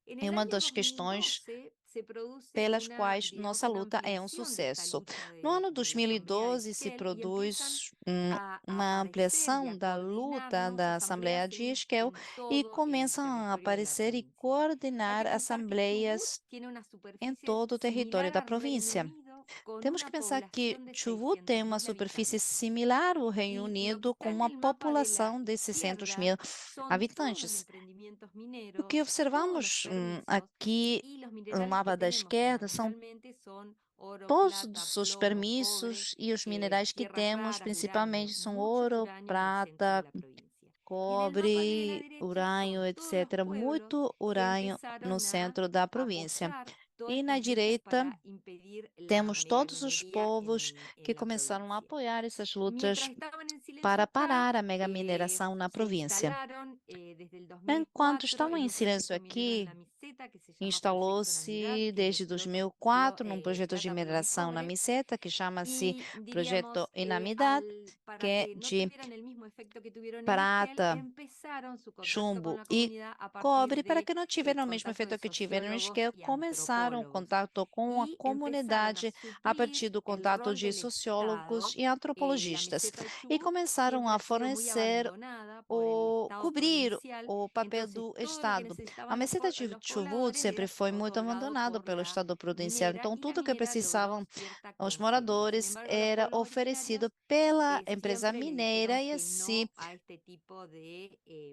En É el uma año das questões 2012 se produce pelas una, quais digamos, nossa una luta é um ampliación de esta sucesso. lucha No ano de la Asamblea de 2012 se Esquel y empiezan produz a uma aparecer y ampliação a da luta coordinarnos da Assembleia asambleas de Esquel en e todo el começam a territorio de la aparecer e provincia. Hay coordenar que pensar que Chubut assembleias tiene una em superficie todo o território similar da al Reino província. Unido, con Temos que una pensar que población de Chubut tem uma 600.000 superfície habitantes. similar ao Reino Y lo que Unido, está com en uma el mapa de la população de 600 izquierda mil son todos los habitantes. emprendimientos O mineros, que todos los observamos permisos aqui y los no minerales que mapa da tenemos esquerda são fundamentalmente son oro, plata, todos os plomo, cobre, permissos e os minerais que tierras temos, raras, uranio, principalmente, são mucho ouro, uranio en el centro de prata, la provincia. Y en el mapa de la cobre, derecha urânio, son todos los etc. pueblos Muito que urânio no empezaron a centro da província. apoyar todas E na estas luchas direita, para impedir la temos todos os megaminería povos que en la começaram a provincia. apoiar essas Mientras lutas estaban en silencio para acá, parar a mega mineração na se província. instalaron desde el Enquanto 2004 estavam en em un silêncio proyecto minero en la aqui, Meseta que se llama Proyecto Navidad, instalou-se que desde mezcló 2004 num projeto de plata, plomo y mineração na cobre. Meseta, que chama-se Y Projeto diríamos, Inamidad, para que é que no de tuvieran el mismo efecto que tuvieron en Esquel, prata, empezaron su contacto con chumbo la e comunidad a partir cobre, para de que não tiveram o mesmo contacto de efeito que tiveram no sociólogos Esquel, y começaram o antropólogos. contato com a Y empezaron a comunidade a partir suplir do el contato rol de del sociólogos Estado. e La antropologistas, meseta de e Chubut começaram siempre a ha sido muy fornecer abandonada por el Estado cobrir provincial. o papel Entonces, do todo lo que Estado. A necesitaban meseta de los Chubut pobladores sempre era foi muito otorgado abandonado por pelo la Estado provincial, minera, então y la tudo que minera logró precisavam cierta aos consigna. Sin moradores embargo, los era pueblos oferecido originarios pela empresa siempre le mineira dijeron e que assim no a este tipo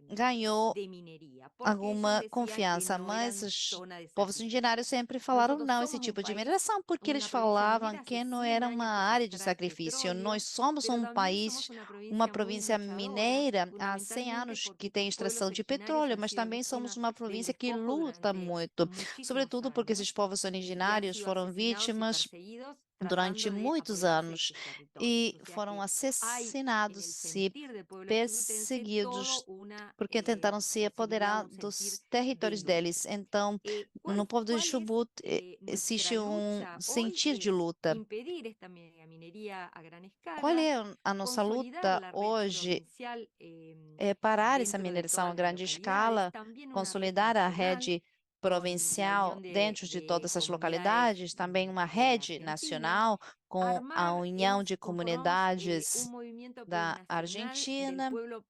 ganhou de minería, porque ellos alguma decían que confiança, no mas eran os zona de povos sacrificio. indianários sempre falaram Nosotros não a esse somos un tipo de país, mineração, porque eles una provincia falavam minera, hace que não 100 era uma años que se área de extrae sacrifício. petróleo, Nós somos pero um también somos país, una uma provincia província muy luchadora, mineira há 100 fundamentalmente anos que porque tem sus pueblos extração de originarios petróleo, han mas sido também somos víctimas uma del província que despojo luta durante muito, muchísimos sobretudo porque esses años povos y han originários sido foram asesinados y vítimas perseguidos durante tratando de muitos apropiarse de anos sus territorios. e O sea foram que hay en el assassinados e sentir del pueblo chubutense todo perseguidos una porque tentaram se posibilidad, apoderar un sentir dos de territórios deles. lucha. Então, no povo de ¿Cuál es Chubut nuestra existe lucha hoy? sentir de Es luta. impedir esta minería a gran Qual escala, é a nossa consolidar luta la red hoje? provincial É parar essa dentro de mineração a todas las grande localidades, escala, también una red consolidar a nacional rede con la provincial unión dentro de de todas essas comunidades localidades, também uma de la rede Argentina. nacional com a Armar união de conformamos un comunidades movimiento da plurinacional del Argentina. pueblo,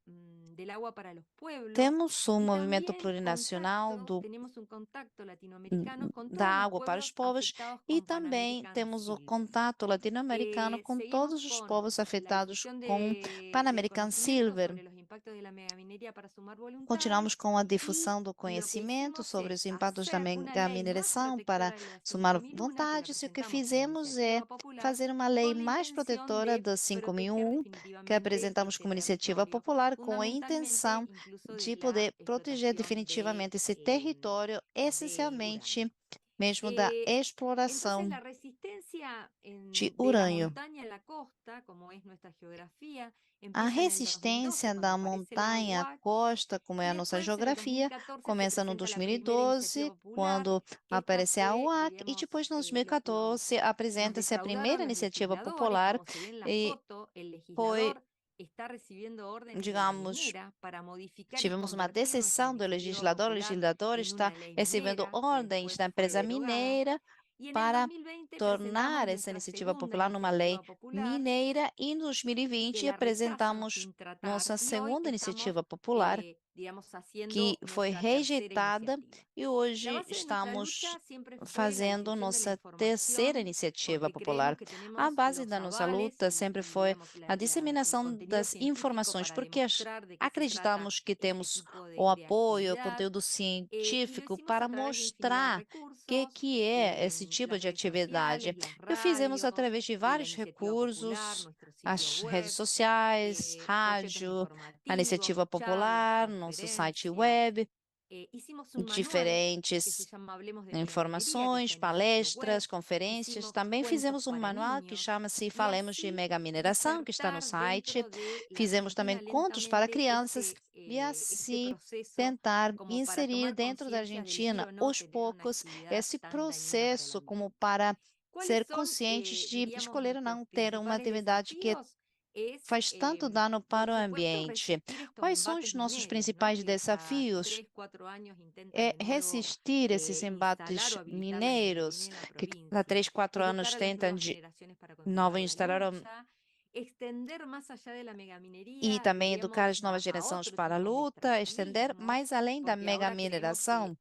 del agua para los pueblos, Temos y movimento también plurinacional tenemos un contacto latinoamericano con da todos los água para os pueblos povos afectados e con Pan também American temos o Silver. contato latino-americano com Seguimos todos os con povos la afetados difusión com Pan del American conocimiento Silver. sobre los impactos de la megaminería para sumar voluntarios, Continuamos com a y difusão do lo que conhecimento hicimos sobre es os impactos da hacer una mega ley más mineração para protectora de la somar 5001, que la vontades, e o que presentamos como fizemos é iniciativa popular, fazer uma lei con la mais intención protetora de da proteger 5001, que definitivamente apresentamos este como iniciativa territorio, popular, com a fundamentalmente intenção incluso de de la poder proteger explotación definitivamente esse território, de essencialmente uranio. mesmo da Entonces exploração. la resistencia de de la urânio. montaña a la costa, como es nuestra geografía, A empieza en el 2012, resistência cuando da aparece la montanha à UAC, costa, como é y a nossa después en el geografia, 2014 se começa no presenta la primera iniciativa 2012, popular, quando que esta aparece a fue, UAC, e diríamos, depois, no nos 2014, apresenta-se a primeira defraudaron los iniciativa legisladores, popular como se ve en la e foto, el foi, legislador está recibiendo órdenes de la digamos, minera para modificar y tivemos uma convertir nuestra decisão do iniciativa legislador. O popular legislador en está una ley recebendo minera, que ordens después da fue empresa derogada. mineira Y en el para 2020 tornar presentamos essa nuestra iniciativa segunda popular numa lei iniciativa popular, mineira, e em que 2020 la rechazan apresentamos sin tratar, nossa y hoy segunda estamos, iniciativa popular, digamos, haciendo que foi nuestra tercera rejeitada, iniciativa. e La hoje base de nuestra estamos lucha siempre fue la fazendo difusión de la nossa terceira información, iniciativa porque popular. creemos que tenemos A base los da nossa avales luta sempre foi digamos, a el disseminação contenido das científico informações, para porque demostrar de qué se trata acreditamos que este temos tipo o de apoio, o actividad. conteúdo Y lo científico hicimos para a través de infinidad de mostrar que recursos, é esse tipo las de redes atividade. sociales, las E fizemos radios, através de la vários iniciativa popular, recursos, nuestro sitio as web, redes sociais, folletos rádio, a iniciativa informativos, popular, charlas, nosso site conferencias. web, Hicimos un manual que se diferentes llama Hablemos de Megaminería, que informações, está en el sitio web. palestras, conferências. Hicimos Também cuentos fizemos um para manual que niños, chama-se y Falemos de así Mega Mineração, que está no despertar site. dentro de la Fizemos também Argentina contos para lentamente crianças e este assim proceso tentar como para inserir tomar dentro da conciencia de elegir Argentina, o no aos tener una poucos, actividad esse tan dañina para el processo ambiente. como para ¿Cuáles ser son, conscientes de diríamos, escolher ou nuestros não ter uma principales atividade que desafíos? Es, faz tanto dano por para o supuesto, ambiente. resistir estos Quais são os embates nossos mineros, ¿no? principais Que cada desafios? 3, 4 años intentan É de nuevo resistir esses instalar embates o habilitar la mineiros minería en la que cada provincia, 3, 4 educar anos a las tentam nuevas de generaciones para novo continuar la instalar lucha, extender más allá de la e megaminería, também educar as diríamos, novas a gerações otro para a tipo de luta, estender extractivismo, mais além da porque mega ahora creemos mineração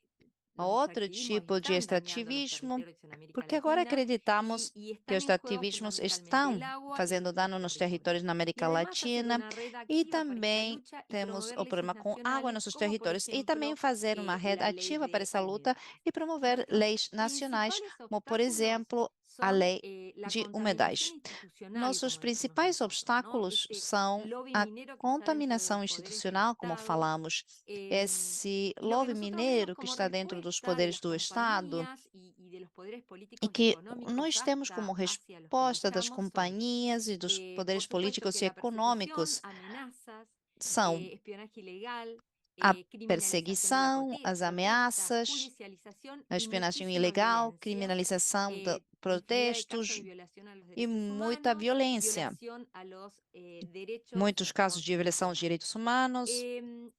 a los outro extractivismos tipo de están dañando los extrativismo, territorios en América porque agora Latina acreditamos y que están os en juego extrativismos fundamentalmente el estão agua y fazendo dano nuestros nos recursos. territórios na Y América además hacer Latina, una red e activa para esta também lucha y temos promover o leyes problema com água em nacionales, nossos como por territórios, e também ejemplo fazer uma rede la ley ativa para de essa luta humedales. e promover Nuestros leis nacionais, principales como por obstáculos exemplo a son lei la de contaminación umedais. institucional, Nossos como decimos principais nosotros, ¿no? obstáculos Este são lobby a minero que está dentro de los contaminação poderes del institucional, como Estado. falamos, esse Y lo que lobby nosotros vemos mineiro que como está dentro dos respuesta de poderes las do Estado, compañías y de los poderes e políticos y que económicos nós temos como hacia los que resposta das luchamos son estos. companhias e dos Por poderes supuesto políticos que e la persecución, econômicos amenazas, são espionaje ilegal, a criminalización de la perseguição, as protesta, ameaças, judicialización a y espionagem muchísimas ilegal, violencias, criminalização de infinidad de casos de protestos violación a los e derechos muita humanos, violência. violación a los derechos Muitos casos de violação dos constitucionales. direitos humanos,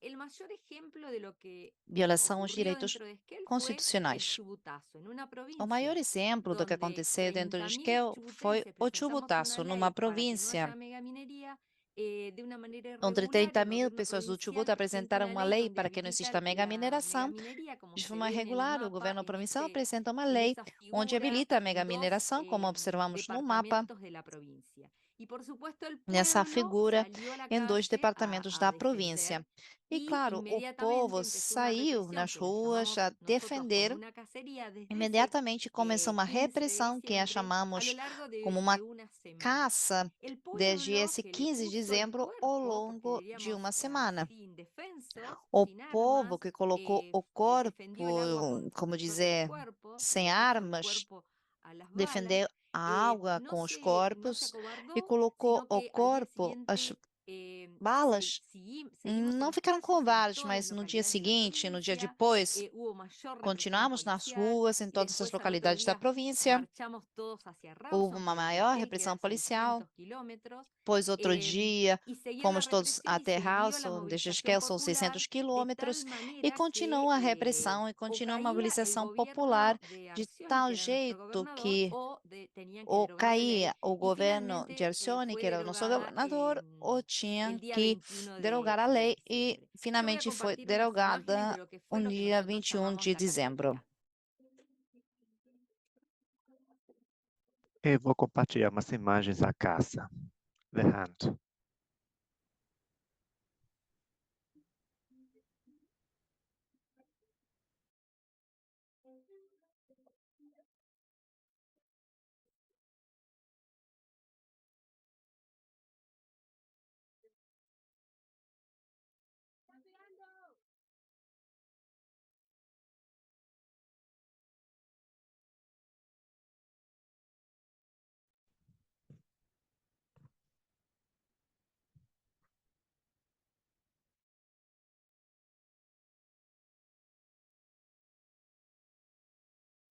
El mayor ejemplo de lo que violação aos ocurrió direitos dentro de Esquel fue el constitucionais. Chubutazo, en una O maior provincia exemplo do que donde aconteceu dentro de 30.000 Esquel foi chubutenses o presentamos una Chubutaço, numa ley para que no província haya megaminería de una manera onde irregular. 30 El mil gobierno pessoas do provincial Chubut presenta apresentaram una uma ley lei donde para que não habilita exista mega la mineração. megaminería, como De se forma ve en el regular, o mapa, governo provincial apresenta uma en lei esa onde figura, habilita a mega dos mineração, como observamos no mapa, departamentos de la provincia. Y por supuesto el nessa pueblo figura, salió a la em 2 calle departamentos a da defender. província. E, Y claro, o inmediatamente povo empezó una saiu represión nas que la ruas llamamos a nosotros como defender. una cacería desde ese Imediatamente começou uma 15 de repressão, que a diciembre a lo chamamos largo como de uma una semana. caça, El desde pueblo esse que le 15 de puso el dezembro ao cuerpo, porque longo de diríamos uma semana. así, indefensos, O sin povo armas, que colocou o corpo, defendió el agua con como sus propios dizer, cuerpos, sem le puso el armas, cuerpo a las balas, defendeu a água com os no se corpos e acobardó, colocou sino o que al día corpo, as siguiente balas. seguimos en Não las ficaram calles en covardes, todas las mas no dia localidades de la seguinte, no dia provincia, depois, hubo mayor represión continuamos nas policial ruas, em y todas as después al otro localidades da día província. marchamos todos hacia Houve Rawson, uma porque maior Esquel queda repressão a policial. 600 kilómetros, Pois outro dia, y seguía la fomos todos represión y até siguió la Rawson, desde movilización Esquel são popular 600 de tal quilômetros, e manera que continua a repressão, e o continua a caía el mobilização popular, gobierno de de Arcioni, tal que era nuestro jeito gobernador, que o tenían que ou derogar la ley, caía o y governo de finalmente Arcioni, fue que era o nosso derogada governador, ou tinham el día que 21 derogar a de lei, e diciembre. Yo voy a finalmente foi compartir unas imágenes de derogada lo que no fue lo que dia nosotros 21 llamamos de la dezembro. cacería. Eu vou compartilhar umas imagens da caça. The Hunt.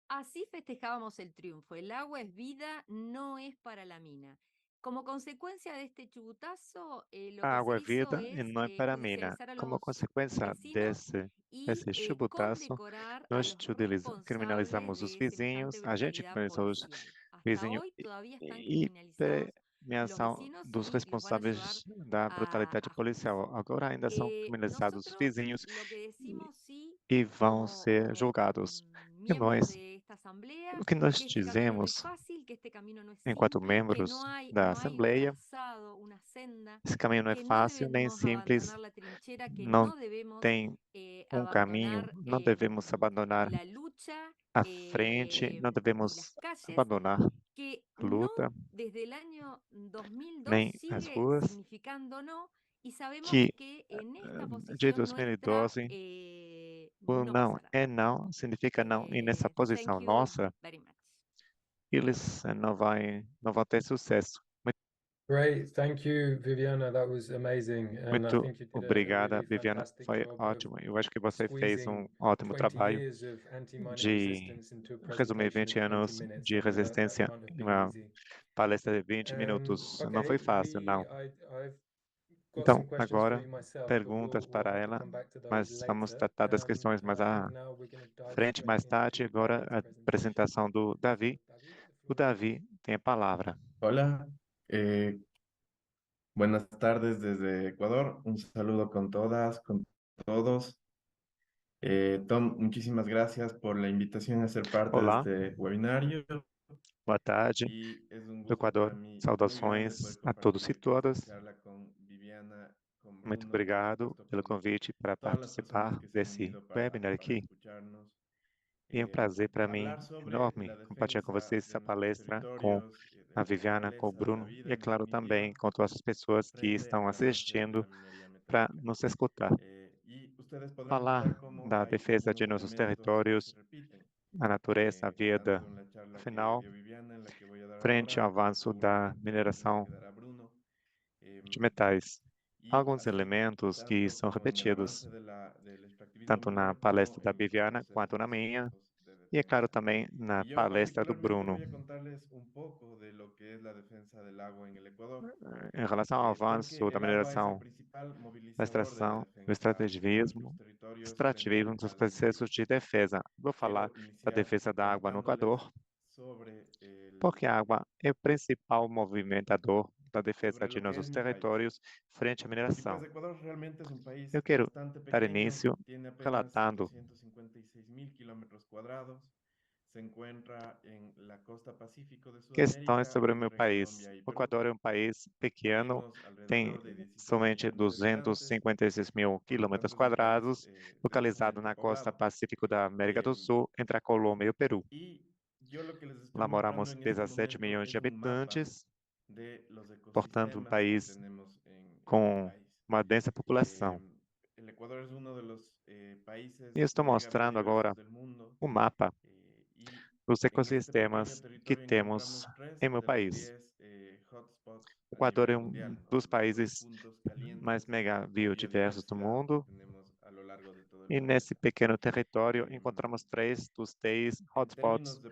Así festejábamos el triunfo. El agua es vida, no es para la mina. Como consecuencia de este chubutazo, lo A que água se é hizo vida e es não é para a mina. judicializar a Como los consequência vecinos y desse chubutaço, condecorar a nós los responsables criminalizamos os de semejante vizinhos, a gente brutalidad criminalizou os policial. Hasta vizinhos hoy todavía están e criminalizados los premiação vecinos dos y los van a llevar responsáveis da brutalidade a policial. juicio. Agora ainda são criminalizados os Nosotros vizinhos lo que e, decimos sí e vão ser como julgados. E miembros nós, de esta asamblea, o que nós que este camino no es dizemos, fácil, que este camino no es enquanto simple, que membros da no hay un Assembleia, calzado, una senda, esse caminho não é que no fácil nem debemos simples, abandonar la trinchera, que não no debemos tem caminho, abandonar não devemos abandonar la lucha a frente, não y las devemos calles, abandonar que a no luta, desde el año 2002 nem as sigue ruas, significando no, y sabemos que que en esta de posición nuestra 2012, o no não pasará. é não, significa não, e nessa Thank posição you nossa, very much. eles não vão ter sucesso. Great, thank you, Viviana. That was amazing, and I Muito think you did a obrigada, really Viviana, fantastic foi job of ótimo. Eu acho que você fez squeezing ótimo 20 trabalho years of anti-mining de resistance into a resumir presentation 20 of 20 anos minutes. de I know that resistência can't have em been uma easy. palestra de 20 minutos. Não Okay, foi fácil, não. I've got some Então, questions for agora, you myself, but perguntas we'll para have to ela, come back to those mas vamos later. tratar das questões mais à Now we're going to dive frente, mais straight tarde. into Agora, David's a presentation. apresentação do Davi. David, the O floor is yours. Davi tem a palavra. Hola, buenas tardes desde Ecuador. Un saludo con todas, con todos. Tom, muchísimas gracias por la invitación a ser parte de Olá, este webinario boa tarde, y es un do gusto para Equador. mí muy grande Saudações poder a todos e compartir esta todas. charla con Viviana, con Muito Bruno y por obrigado supuesto pelo con convite para todas las personas participar que se han desse unido webinar para aqui. escucharnos. E é um prazer para mim Hablar sobre enorme la compartilhar com defensa vocês de essa nuestros palestra com territorios, de a la Viviana, com o naturaleza, de la Bruno vida e, é en claro, também definitiva, com todas as pessoas que frente estão al avance de assistindo la minería para metálica. nos escutar. Y ustedes podrán Falar notar cómo da hay defesa de algunos nossos elementos que se territórios, repiten, a natureza, a vida, tanto en la charla que afinal, dio Viviana, en la que voy a dar frente ao ahora, avanço da seguramente en la mineração que dará Bruno. de metais. Há Y alguns así, elementos que tanto são como en el repetidos, avance del extractivismo tanto na minero palestra como da en los Viviana quanto procesos na minha, históricos de e, é claro, defensa. também na Y yo palestra do particularmente Bruno. voy a contarles un poco de lo que es la defensa del agua en el Ecuador, Em relação ao avanço porque da el agua es el mineração, principal da movilizador de la extração, do defensa de nuestros extrativismo, territorios frente extrativismo dos a la minería. processos de defesa. Vou falar Quiero da iniciar defesa da água no contándoles Equador, sobre, porque a água é o principal movimentador da defesa sobre de lo que es nossos mi país. territórios frente à Y pues mineração. Ecuador realmente es un país Eu quero bastante dar pequeño, início tiene apenas relatando 256.000 kilómetros cuadrados, se encuentra en la costa pacífico de questões Sudamérica sobre o meu entre país. Colombia y O Perú. Equador é um país pequeno, Tenemos tem alrededor de 16 somente millones de habitantes, 256 mil por lo quilômetros tanto es un país quadrados, localizado densamente na costa poblado. pacífico da América do Em, Sul, entre a Colômbia e o Peru. y yo lo que les estoy Lá mostrando moramos en este 17 momento milhões de es un mapa habitantes, de los portanto, um ecosistemas que país tenemos en mi com país. uma densa população. El Ecuador es uno de los E países eu estou mega mostrando agora biodiversos del mundo. um mapa Y dos en este pequeño ecossistemas que territorio temos encontramos tres em meu de los país. 10 hotspots O a Equador nivel é mundial, dos los 10 países puntos mais calientes mega de biodiversos do biodiversidad que mundo. tenemos a lo largo de todo el E nesse planeta. pequeno território Em, encontramos 3 dos 10 en hotspots términos de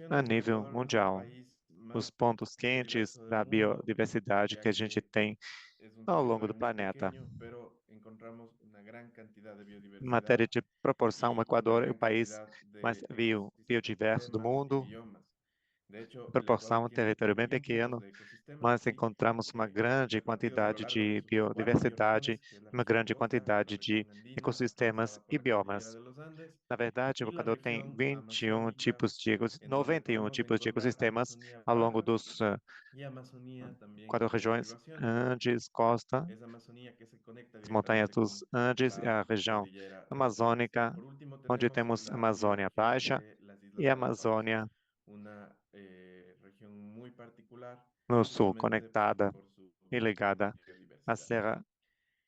a proporciones, el nível Ecuador es el mundial. país Os más pontos quentes biodiverso del da mundo, biodiversidade que ya a gente que tem es un ao longo do territorio muy planeta. pequeño, pero encontramos una gran cantidad de Em biodiversidad matéria de proporção, o y una Equador é o gran país cantidad mais de biodiverso do ecosistemas y mundo. biomas. De hecho, Em el proporção, Ecuador um tiene território bem 21 tipos pequeno, de ecosistemas mas aquí, encontramos uma grande repartidos a lo quantidade largo de de sus cuatro biodiversidade, bioregiones, que es la uma región grande costa, la quantidade de región andina, ecossistemas atravesada por e la cordillera biomas. de los Andes, Na verdade, o y la Equador tem región 21 amazónica, tipos de en donde 91 podemos tipos de encontrar ecossistemas Amazonía ao longo baja dos y Amazonía también 4 en regiões, derivaciones. Andes, costa, Es Amazonía que se conecta as montanhas directamente dos con Andes e la a região cordillera de los Andes. Y amazônica, por último onde tenemos temos la Amazônia bioregión Baixa de las e Islas a Galápagos, Amazônia una región muy particular no sul, justamente conectada por su e ligada à biodiversidad. Serra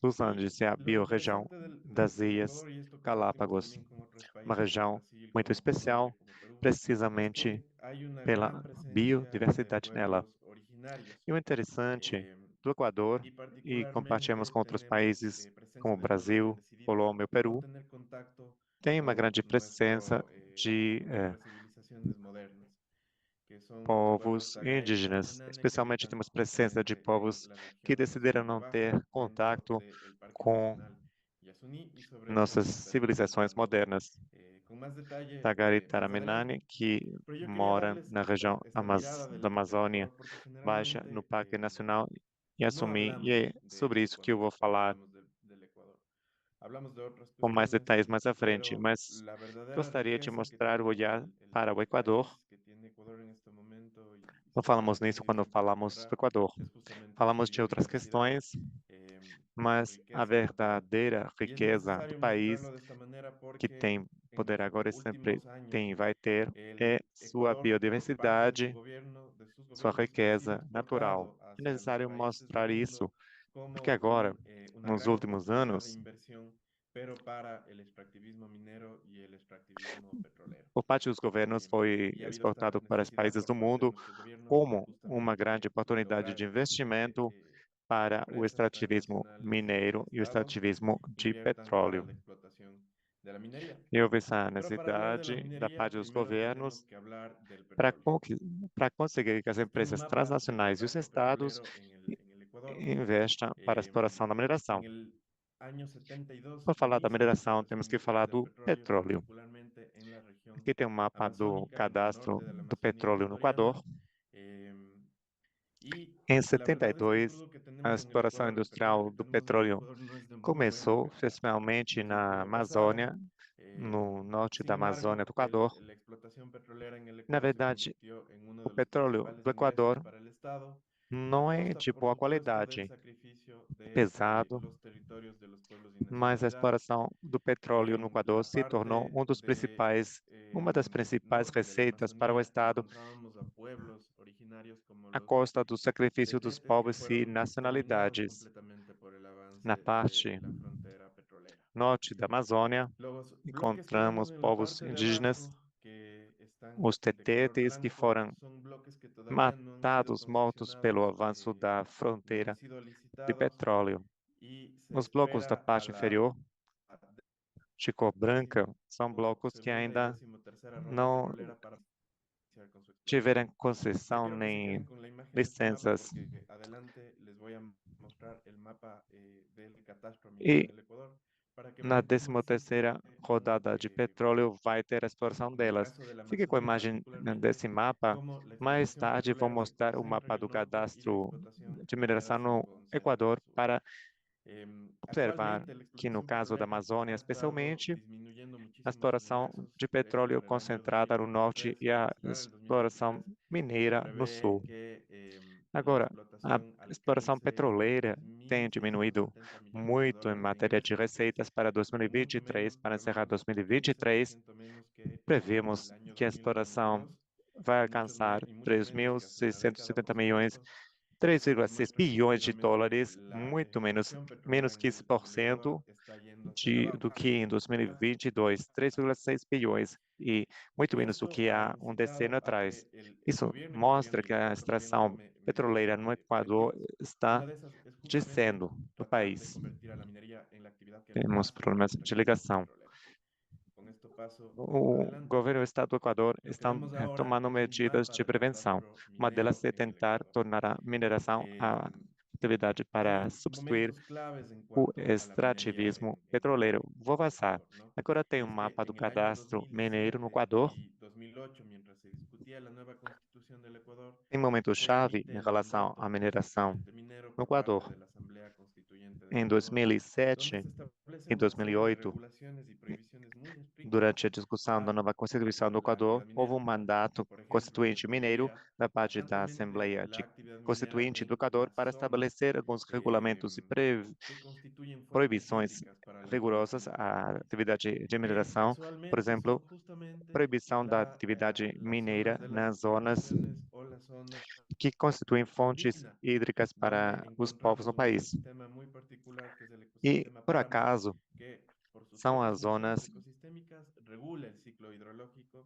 dos Y Andes e à lo biorregião interesante das del Ilhas Ecuador, y esto compartimos Galápagos, también con otros uma países como região Brasil, muito como Colombia, especial, como Perú, es precisamente que hay una gran pela presencia de biodiversidade nela. pueblos originarios. E o interessante eh, do Equador, y e compartilhamos particularmente com outros tenemos países presencia como de pueblos que Brasil, decidieron Colômbia, no Peru, tener contacto tem uma con grande presença de nuestra civilización civilizaciones modernas, que son los povos pueblos Tagay, indígenas. Tahuantinaney, que Especialmente habitan temos presença de actualmente povos en la que región de decidiram Sierra não Baja, ter dentro contato del Parque com Nacional Yasuní, y sobre eso nossas estaremos civilizações hablando modernas. con más detalle Tagari más adelante. Taраminani, que Pero yo quería mora darles na região esta mirada da del Amazônia Ecuador, porque Baixa, no generalmente Parque Nacional no Yasumi, e hablamos é sobre de isso que eu Ecuador vou cuando falar hablamos del Ecuador. Hablamos de otras com mais cuestiones, detalhes mais à frente, pero mas la verdadera gostaria de riqueza que mostrar o tiene olhar para o el Equador. país, que tiene Ecuador en este momento, y Não sobre falamos la que nisso tiene quando tiempo de falamos explorar, do Equador. es justamente su Falamos de outras biodiversidad, questões, su mas a riqueza natural. verdadeira Y es riqueza do necesario país mostrarlo de esta manera que porque tem, en poder los agora e sempre últimos años tem, vai ter, é el sua Ecuador, por parte de su biodiversidade, gobierno, de sus sua gobiernos, ha sido riqueza natural. exportado É hacia los necessário países del mostrar isso, mundo como porque agora, una nos gran últimos oportunidad de anos, inversión, pero para el extractivismo minero y el extractivismo petrolero. por parte dos governos, foi Y ha habido esta exportado para os necesidad países por do parte de mundo nuestros gobiernos como uma grande justamente de oportunidade lograr de que investimento para o empresas extrativismo transnacionales y mineiro e o estados extrativismo de inviertan para petróleo. la explotación de la minería. E houve essa Pero para hablar de la necessidade da minería, parte dos primero tenemos governos que hablar del para petróleo. conseguir que as Existe un empresas mapa del transnacionais e os campo estados petrolero en el Ecuador. investam para a exploração da mineração. En el año 72 Para falar da inicia la mineração, explotación temos que falar del do petróleo, petróleo. particularmente en la región Aqui tem um mapa do amazónica, en el cadastro norte de la do Amazonía petróleo no ecuatoriana. Equador. Y Em la verdad es que el 72, crudo que a tenemos en el exploração Ecuador, el petróleo industrial que do tenemos en el petróleo Ecuador no es de muy buena começou, calidad. especialmente Es del na siglo pasado. Amazônia, no norte Sin da Amazônia do embargo, Equador. la explotación petrolera en el Na Ecuador se verdade, convirtió en uno o de los petróleo principales do ingresos Equador para el Estado, a não é costa, de por boa supuesto, del qualidade, sacrificio de pesado, los territorios de los pueblos y mas a nacionalidades. exploração do petróleo no Equador La se tornou parte uma das principais norte de la receitas para o Amazonía Estado, encontrábamos a pueblos originarios como a los costa do sacrifício dos tequetes que povos e fueron exterminados nacionalidades. completamente por el avance Na parte de la frontera petrolera. norte da Amazônia, Los bloques que vemos encontramos en la povos parte de indígenas, abajo que están os de color tetetes, que blanco foram son bloques que todavía no han sido matados, mortos pelo concesionados, avanço da no han fronteira sido de licitados petróleo. y se Os blocos da espera a parte la inferior, de cor branca, são blocos que segunda y ainda decimotercera ronda não petrolera para iniciar con su tiveram explotación. Yo concessão quiero que se nem queden con la imagen de este mapa licenças. porque adelante les voy a mostrar el mapa del catastro minero E en el Ecuador para que na vean cómo existe 13ª rodada de petróleo vai ter a exploração en el delas. caso de la Fique com a Amazonía imagem particularmente, desse mapa. cómo la Mais explotación tarde vou petrolera se mostrar o concentra mapa en do el norte y la cadastro explotación de minera mineração se no concentra al Equador sur. para observar Actualmente la que no explotación caso da petrolera Amazônia, ha estado especialmente, disminuyendo a muchísimo sus exploração ingresos de directos petróleo para el año concentrada no norte 2023. e Para a cerrar el exploração 2023 se mineira no prevé sul. que la Agora, a explotación exploração alcance petroleira tem diminuído 3.670 millones de muito em dólares de matéria de ingresos, que receitas para es mucho 2023. menos, Para encerrar llamémoslo 2023, 15% menos que en el prevemos año que a exploração 2022 vai alcançar y mucho menos que hace una década, por 3.670 milhões, supuesto. Eso 3,6 demuestra que bilhões de efectivamente dólares, la muito ejecución petrolera menos que en el Ecuador 1% está yendo hacia la do baja. que em 2022, 3,6 bilhões, e muito Y menos do esto que ha há decênio incitado a atrás. que el Isso gobierno mostra ecuatoriano y que el a propio gobierno extração tome medidas petroleira no Equador correctivas. está Una de esas es justamente descendo no tratar de país. convertir a la minería en la actividad que Temos más genera problemas de recursos ligação. petroleros. Con esto paso O adelante. governo do Estado do Equador Lo que estão vemos ahora tomando es un medidas mapa de del prevenção. catastro Uma delas minero é en el tentar Ecuador. tornar a mineração a atividade para Hay substituir momentos claves en o cuanto a la minería extrativismo en petroleiro. Vou el avançar. Ecuador, ¿no? Agora tem Y um es que mapa do en el año cadastro mineiro no 2007 Equador. y 2008, mientras se discutía la nueva constitución del Ecuador, Em se momento-chave emite em el relação à mandato mineração constituyente minero no por parte Equador. de la Asamblea Constituyente del Em Ecuador, donde 2007 se e establecen una serie de 2008, regulaciones y prohibiciones muy estrictas durante a discussão da a nova Constituição do la Equador, actividad houve minera. mandato Por ejemplo, se constituinte mineiro prohibía da parte da tajantemente Assembleia la actividad minera Constituinte do en Equador las para zonas estabelecer alguns regulamentos e que constituyen fuentes proibições hídricas para la rigorosas población del à país, atividade de que mineração. Por casualmente son exemplo, justamente proibição da atividade las zonas mineira de las nas zonas plantaciones o las zonas que constituem fontes andina, hídricas donde para os povos encontramos no un país. ecosistema muy particular que es el E, ecosistema por páramo, acaso, que por sus são propias as funciones zonas ecosistémicas regula el ciclo hidrológico,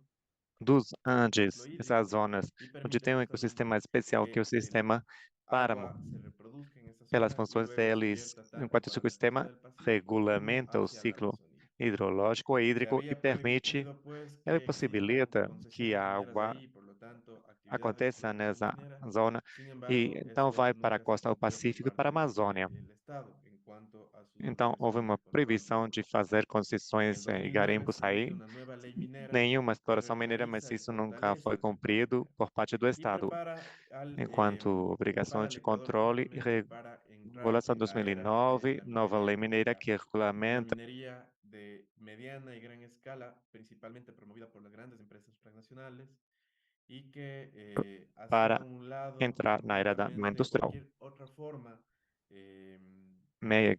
dos el ciclo Andes, essas hídrico, zonas y onde permite tem um ecossistema justamente especial que é o que el sistema páramo. agua se reproduzca en esa Pelas zona y funções luego se deles, vierta tanto enquanto esse para la costa ecossistema del Pacífico como regulamenta o hacia la ciclo Amazonía. hidrológico ou hídrico e permite, pues ele que existan possibilita que concesiones a mineras água ahí, por lo tanto, actividades de aconteça explotación nessa minera. zona Sin e embargo, então eso vai para a nunca se costa do cumplió por Pacífico e para a parte Amazônia. del Estado en cuanto a su Então, houve supervisión y uma de control. previsão de fazer En el concessões e 2009 garimpos se inicia aí, una nueva ley minera nenhuma que exploração mineira, mas regulariza y isso nunca foi fortalece el sector cumprido minero por parte do y Estado, enquanto obrigação prepara al de Ecuador controle e justamente para entrar regulação en la era de 2009, la nova minería lei mineira comunitaria. que Una regulamenta minería de mediana y gran escala, principalmente promovida por las grandes empresas transnacionales y que hacía para a un lado entrar na era da industrial. cualquier otra forma eh, Meia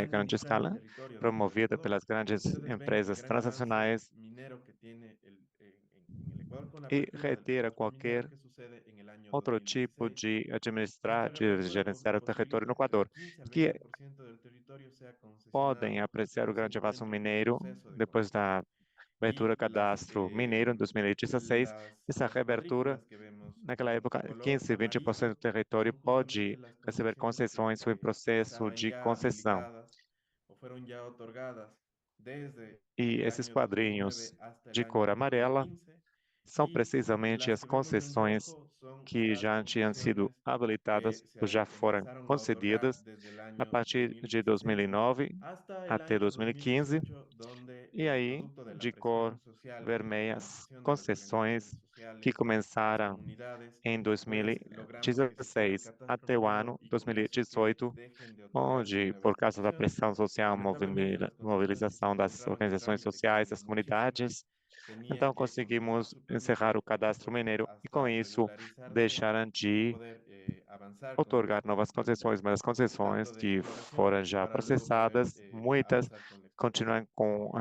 de grande entrar en escala, territorio dentro del promovida Ecuador. pelas grandes Ustedes ven el empresas gran avance transnacionais minero que tiene en el Ecuador con la e apertura del retira catastro minero qualquer que sucede en el año outro tipo 2016. de Esta administrar, de reapertura gerenciar o território no posibilita que del Equador, 15 al que 20% del territorio sea podem concesionado apreciar o en grande su avanço momento en mineiro proceso de depois da construcción. abertura Y do cadastro mineiro em 2016. Essa las reabertura, cuadrículas que vemos naquela época, en color 15, 20% do amarillo território son justamente pode las receber concesiones concessões sob que processo estaban de ya concessão. habilitadas o fueron ya otorgadas desde E el esses año quadrinhos 2009 hasta el de cor año amarela 2015 são y precisamente las as que vemos en concessões rojo son que las já tinham sido concesiones habilitadas que ou já foram empezaron a otorgar concedidas desde el a año partir de 2016 2009 hasta el até año 2015, 2018, donde e aí, producto de la de cor presión social y la vermelha, as movilización de las concessões organizaciones que sociales, las começaram comunidades, em pues logramos que se cierre el 2016 catastro até o minero ano y con eso que 2018, dejen de otorgarse onde, nuevas por causa da concesiones. pressão social, Lamentablemente, las concesiones que se mobilização das encontraban en organizações trámite, que sociais, eran das muchísimas, comunidades, tenían então que consultar conseguimos su permiso encerrar o por cadastro supuesto, mineiro e, com hasta isso, regularizarse deixaram y de poder avanzar con otorgar estos novas concessões, mas as concessões tanto de que exploración foram já para luego poder processadas, muitas avanzar con la explotación. continuam com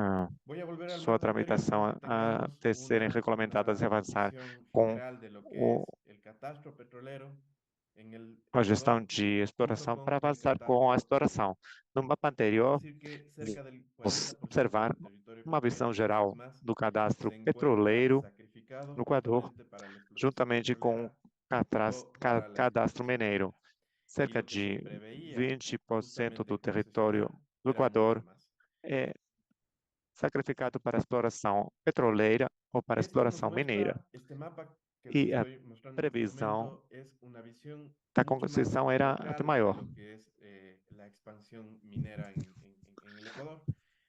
Voy a volver al sua marco anterior para tramitação que a tengamos ter serem regulamentadas e una avançar visión com general de lo que o, es el catastro petrolero en el a gestão Ecuador de junto exploração para con el avançar com a catastro exploração. geológico. No mapa Es anterior, decir, que cerca del vamos 40% observar del territorio uma visão ecuatoriano, una vez geral más, do cadastro se encuentra petroleiro no sacrificado Equador, justamente para la explotación juntamente com o petrolera o para la cadastro explotación mineiro. minera. Y Cerca lo que se de preveía 20% do justamente território concesionar do era mucho Equador más. é sacrificado para a exploração petroleira ou para a Esto nos exploração mineira. muestra, este mapa que les E a estoy mostrando en este previsão momento es una visión da mucho más concessão era até local de maior, lo que es la expansión minera en el Ecuador.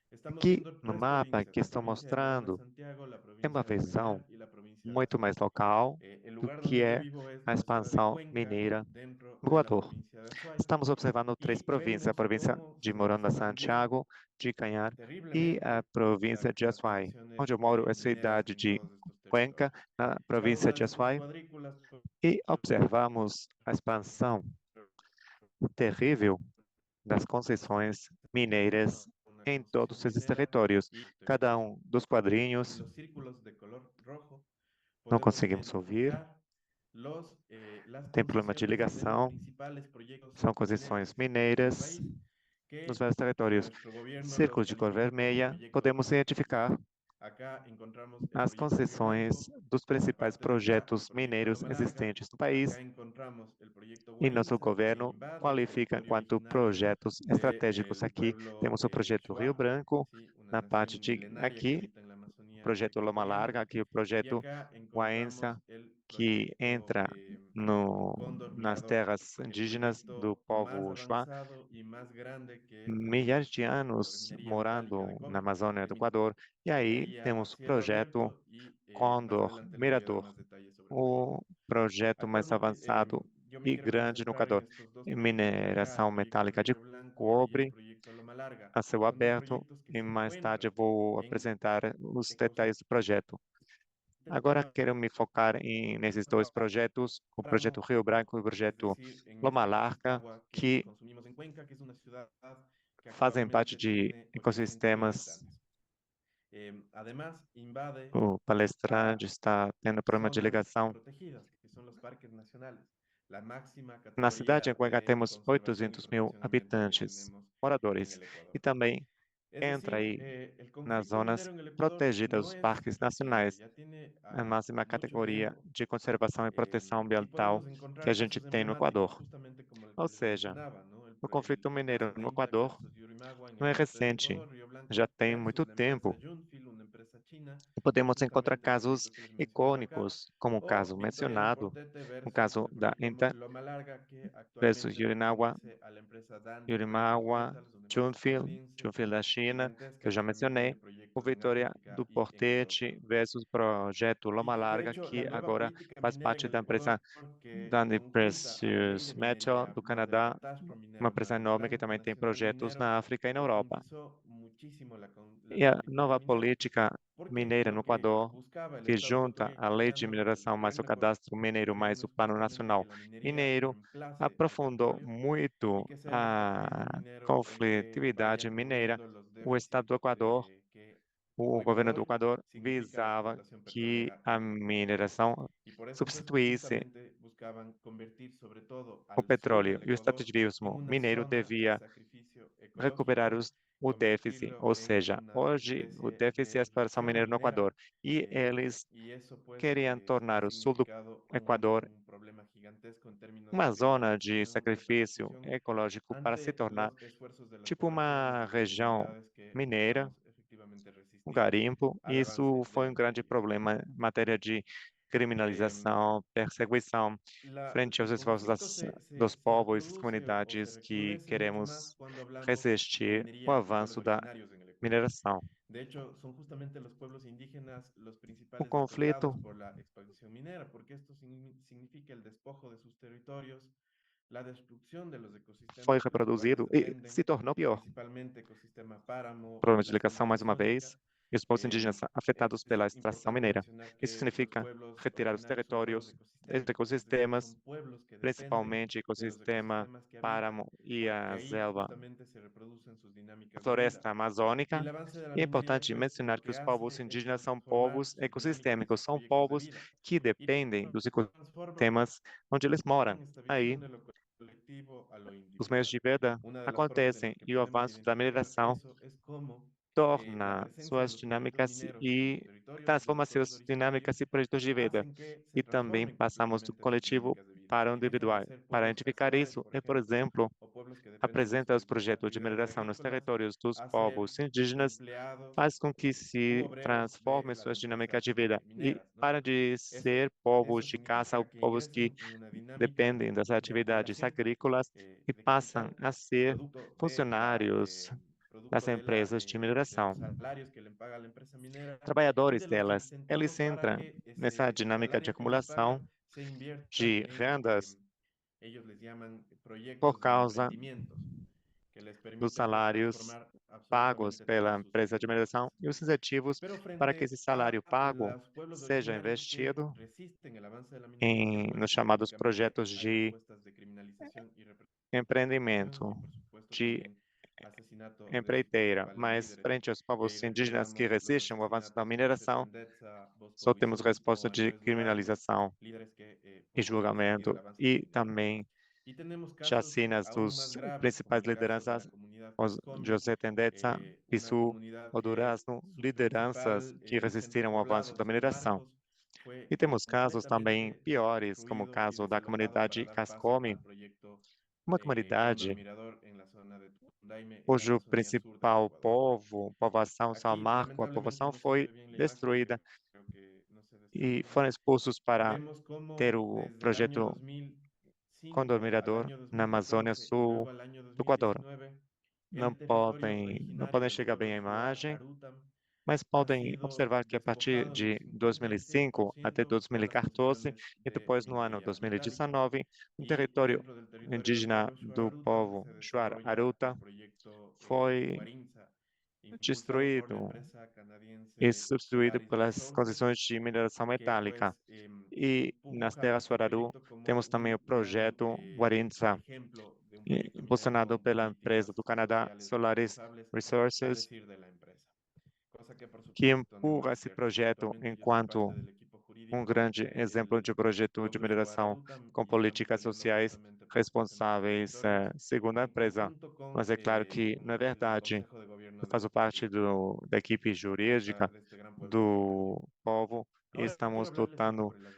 Estamos que viendo no tres mapa provincias, que la estou provincia de Morona mostrando Santiago, la é uma provincia de visão Guayaquil y la provincia de muito mais Azuay. local El do lugar que donde yo é vivo es a la ciudad de expansão Cuenca, mineira dentro no de la Equador. provincia de Azuay, Estamos observando três y províncias, a vemos província cómo de se Morona conservan bien Santiago, de Cañar e a terriblemente província las de Azuay. Onde concentraciones eu moro é a mineras cidade en de todos estos Cuenca, territorios. na Cada província una de de estas Azuay, cuadrículas e observamos a expansão terrível das concessões mineiras una em concesión todos esses minera territórios. y Cada autorización. dos En quadrinhos, los círculos de color rojo não podemos conseguimos ouvir, identificar las tem problema de concesiones de los ligação, principales proyectos são mineros concessões que se tienen en el mineiras país, nos que vários territórios. nuestro gobierno los Círculos de cor califica como vermelha, proyectos podemos estratégicos. identificar Acá encontramos el as proyecto Río concessões Branco, dos en la principais parte de acá el projetos proyecto mineiros Loma Larga, existentes no país, acá encontramos el proyecto e nosso Guainza, que governo invade el qualifica territorio enquanto originario projetos estratégicos. del Aqui pueblo temos o projeto Rio Shuar, Branco, ¿sí? Una na parte nación de milenaria que aqui, habita en la Amazonía projeto Loma ecuatoriana. Larga, aqui o Y projeto acá encontramos Guaensa, el que proyecto entra Cóndor nas Mirador, terras el indígenas do proyecto más povo Shuar. avanzado y más grande que Milhares tenemos de en el Ecuador, anos minería metálica de morando na cobre, que Amazônia do permite Equador, e aí minería a temos o cielo projeto abierto y más Condor adelante les voy a dar Mirador, más detalles sobre el proyecto. o projeto mais Actualmente avançado yo me e quiero grande no concentrar en Equador, estos dos em proyectos de acá, el mineração proyecto metálica de Río Blanco y el cobre proyecto Loma Larga. a céu Son dos aberto, proyectos que e se mais tarde eu encuentran vou en apresentar os detalhes do ecosistemas projeto. Agora quero me focar nesses dois projetos, o projeto Rio Branco e o es projeto decir, en Loma este Larga, agua que que consumimos en Cuenca, que es una ciudad que fazem parte actualmente de tiene 81.000 ecossistemas. habitantes. Además, invade O palestrante a está tendo problema de zonas ligação. protegidas, que son los parques nacionales. La máxima Na cidade categoría de Cuenca de temos conservación y 800 mil protección ambiental que habitantes, tenemos en moradores, el Ecuador. e também Es entra decir, aí el nas conflicto zonas minero en el Ecuador protegidas no dos es parques reciente, nacionais, ya tiene a máxima mucho categoria tiempo. de conservação e proteção Y ambiental podemos que a encontrar gente casos tem no emblemáticos Equador. justamente como el que Ou les seja, mencionaba, ¿no? El O conflito mineiro no Casaminta, Equador Crestos y Urimagua en não el é norte del recente, Ecuador, Río Blanco já tem versus muito la empresa tempo. Junfil, una empresa china, E podemos encontrar justamente el casos proyecto que les mencionaba acá, icônicos, como o o caso Victoria del mencionado, Portete o versus caso el da proyecto INTA Loma Larga, que versus actualmente Yurinawa, pertenece a la empresa Dan Yurimawa, Residencial, es una empresa Chunfield, canadiense Chunfield da China, que gigantesca eu já que también tiene mencionei, o proyectos Vitória energética do y en Portete hidrógeno. versus Projeto Y Loma que de Larga, hecho la que nueva agora política faz minera en parte el da empresa Ecuador que Dundee conjunta a la ley Precious de Metal minería do más del Canadá, catastro uma minero empresa más del enorme que Plan também tem Nacional projetos Minero, na África e na Europa. profundizó muchísimo la E a política nova minera. política ¿Por qué? mineira no Porque Equador, buscaba el que Estado junta a lei de ecuatoriano, el mineração mais o gobierno cadastro mineiro mais o ecuatoriano, es Plano justamente que Nacional la minería Mineiro, reemplace al aprofundou petróleo y muito que sea el país a minero el que conflitividade vaya mineira. cubriendo los O Estado do déficits Equador, que o hoy por governo do hoy Equador, significa la visava explotación que petrolera a en el Ecuador. mineração Y por eso, pues, substituísse justamente buscaban convertir sobre todo o al sur petróleo del e o Ecuador en extrativismo una mineiro zona de devia sacrificio recuperar ecológico, o déficit, convertirlo ou en seja, una hoje o especie déficit é a de exploração reserva mineira no minera, Equador e eles y eso pues queriam ha tornar o sul do significado Equador un problema gigantesco en términos uma de zona de criminalización y sacrifício persecución ecológico para se ante tornar los esfuerzos de las tipo poblaciones uma y região comunidades que mineira, buscamos efectivamente um resistir garimpo. al Isso avance de foi la um grande minería. problema em matéria de criminalização, perseguição, frente aos El esforços conflicto dos se povos e reproduce o se comunidades que recrudece mucho más queremos cuando hablamos de resistir o minería en pueblos avanço da originarios en el Ecuador. mineração. De hecho, son justamente los pueblos indígenas los O principales conflito afectados por la expansión minera, porque esto significa el despojo de sus territorios, la destrucción de los foi ecosistemas de los cuales reproduzido e dependen, se tornou pior. principalmente ecosistema páramo y Problema de la selva ligação, mais uma amazónica. vez, e os povos indígenas afetados pela Es extração importante mineira. mencionar Isso que los significa pueblos retirar os originarios son pueblos territórios, ecosistémicos, es decir, ecossistemas, son pueblos que dependen principalmente de los ecossistema ecosistemas que habitan, páramo e porque a ahí selva, justamente se reproducen sus a dinámicas de vida. floresta Y el amazônica. avance de la E é minería, importante pues, lo mencionar que que os povos hace es indígenas são transformar povos sus dinámicas y ecossistêmicos, sus são proyectos de povos vida. que Y dependem dos transforman ecossistemas onde eles moram. Aí, estabilizando lo colectivo a lo os meios individual. de vida Una de las formas en acontecem las que e o podemos avanço da identificar mineração eso es cómo la torna presencia de suas los proyectos dinâmicas mineros en los e territorios de los transforma pueblos suas dinâmicas originarios e projetos de vida. hacen que se E também transformen passamos do completamente sus coletivo dinámicas de vida para o y dejan de individual. ser Para pueblos identificar cazadores, isso, por por ejemplo, exemplo, o pueblos que dependen apresenta os únicamente de projetos de actividades mineração nos agrícolas, territórios dos a ser povos indígenas, empleados faz com que u se obreros de transformem las suas dinâmicas empresas de vida e mineras, ¿no? para de Eso, ser povos eso de caça ou significa que povos que ingresan en una dinámica dependem das de atividades acumulación agrícolas e de passam capital, a ser funcionários das producto empresas de de los mineração, salarios que le paga la empresa minera y trabalhadores de los delas. Eles incentivos para entram que nessa ese dinâmica de salario que les paga acumulação se invierta de en, rendas ellos les llaman por proyectos de causa emprendimientos, que les dos permiten pues salários transformar pagos absolutamente pela todas sus empresa de mineração actividades. e os incentivos Pero para que esse frente salário a pago los pueblos seja originarios que investido resisten el avance de la minería, nos pues chamados lógicamente projetos hay de respuestas de criminalización y represión y empreendimento, por supuesto de también asesinato de sus empreiteira, principales mas líderes. frente aos Y ahí povos indígenas que recordamos los resistem o avanço da asesinatos de José mineração, Tendetza, Bosco só temos Bizum resposta o de Andrés Durazno, criminalização líderes que e pues resistieron el julgamento avance de la e minería. também Y tenemos casos chacinas aún más dos graves, como principais el caso de la lideranças, comunidad os Cascomi, José Tendetza, una Pissu, comunidad o que Durazno, su lideranças principal que centro resistiram ao avanço poblado da de San mineração. Marcos fue E temos casos também completamente piores, como o destruido y caso da desalojado para comunidade dar paso Cascome, al proyecto uma Cóndor comunidade Mirador en la zona de Tundaime, en la cujo Amazonía sur del principal Ecuador. povoação São Aquí, Marco, a lamentablemente, povoação no se ve foi bien la imagen, destruída creo que no se e desactiva. foram expulsos para Vemos ter cómo o desde el año projeto Condor 2005 al Mirador año na Amazônia 2014 y Sul luego al año do Equador. 2019, Não el territorio podem, não originario podem del chegar pueblo bem de à Shuar, imagem, Arutam, mas ha podem sido observar que a partir despojado del de 2005 até 56% por las 2014 concesiones e de depois no ano minería metálica. 2019, o Y território dentro del territorio del indígena pueblo Shuar do Arutam povo se Shuar desarrolla el Aruta proyecto foi Guarinza, impulsado por la destruído empresa e canadiense substituído Solaris pelas Resources, condições de mineração que metálica. pues E nas puja terras este Suararu proyecto como temos também o un gran projeto Guarinza, ejemplo de un proyecto minero impulsionado con pela empresa políticas do Canadá sociales Solaris responsables, a Resources, decir de la empresa. Cosa que por que supuesto no empurra es esse cierta. projeto Actualmente yo soy parte enquanto del equipo um jurídico grande exemplo del de projeto de pueblo Shuar mineração Arutam com y estamos políticas peleando sociais justamente por defender sus responsáveis, territorios segundo a en empresa. conjunto con Mas é claro que não é el verdade. Consejo de Gobierno Eu del faço parte proyecto da equipe jurídica de este gran pueblo de Shuar. do povo e Ahora estamos quiero hablarles lutando sobre las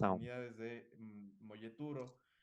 informação. comunidades de Molleturo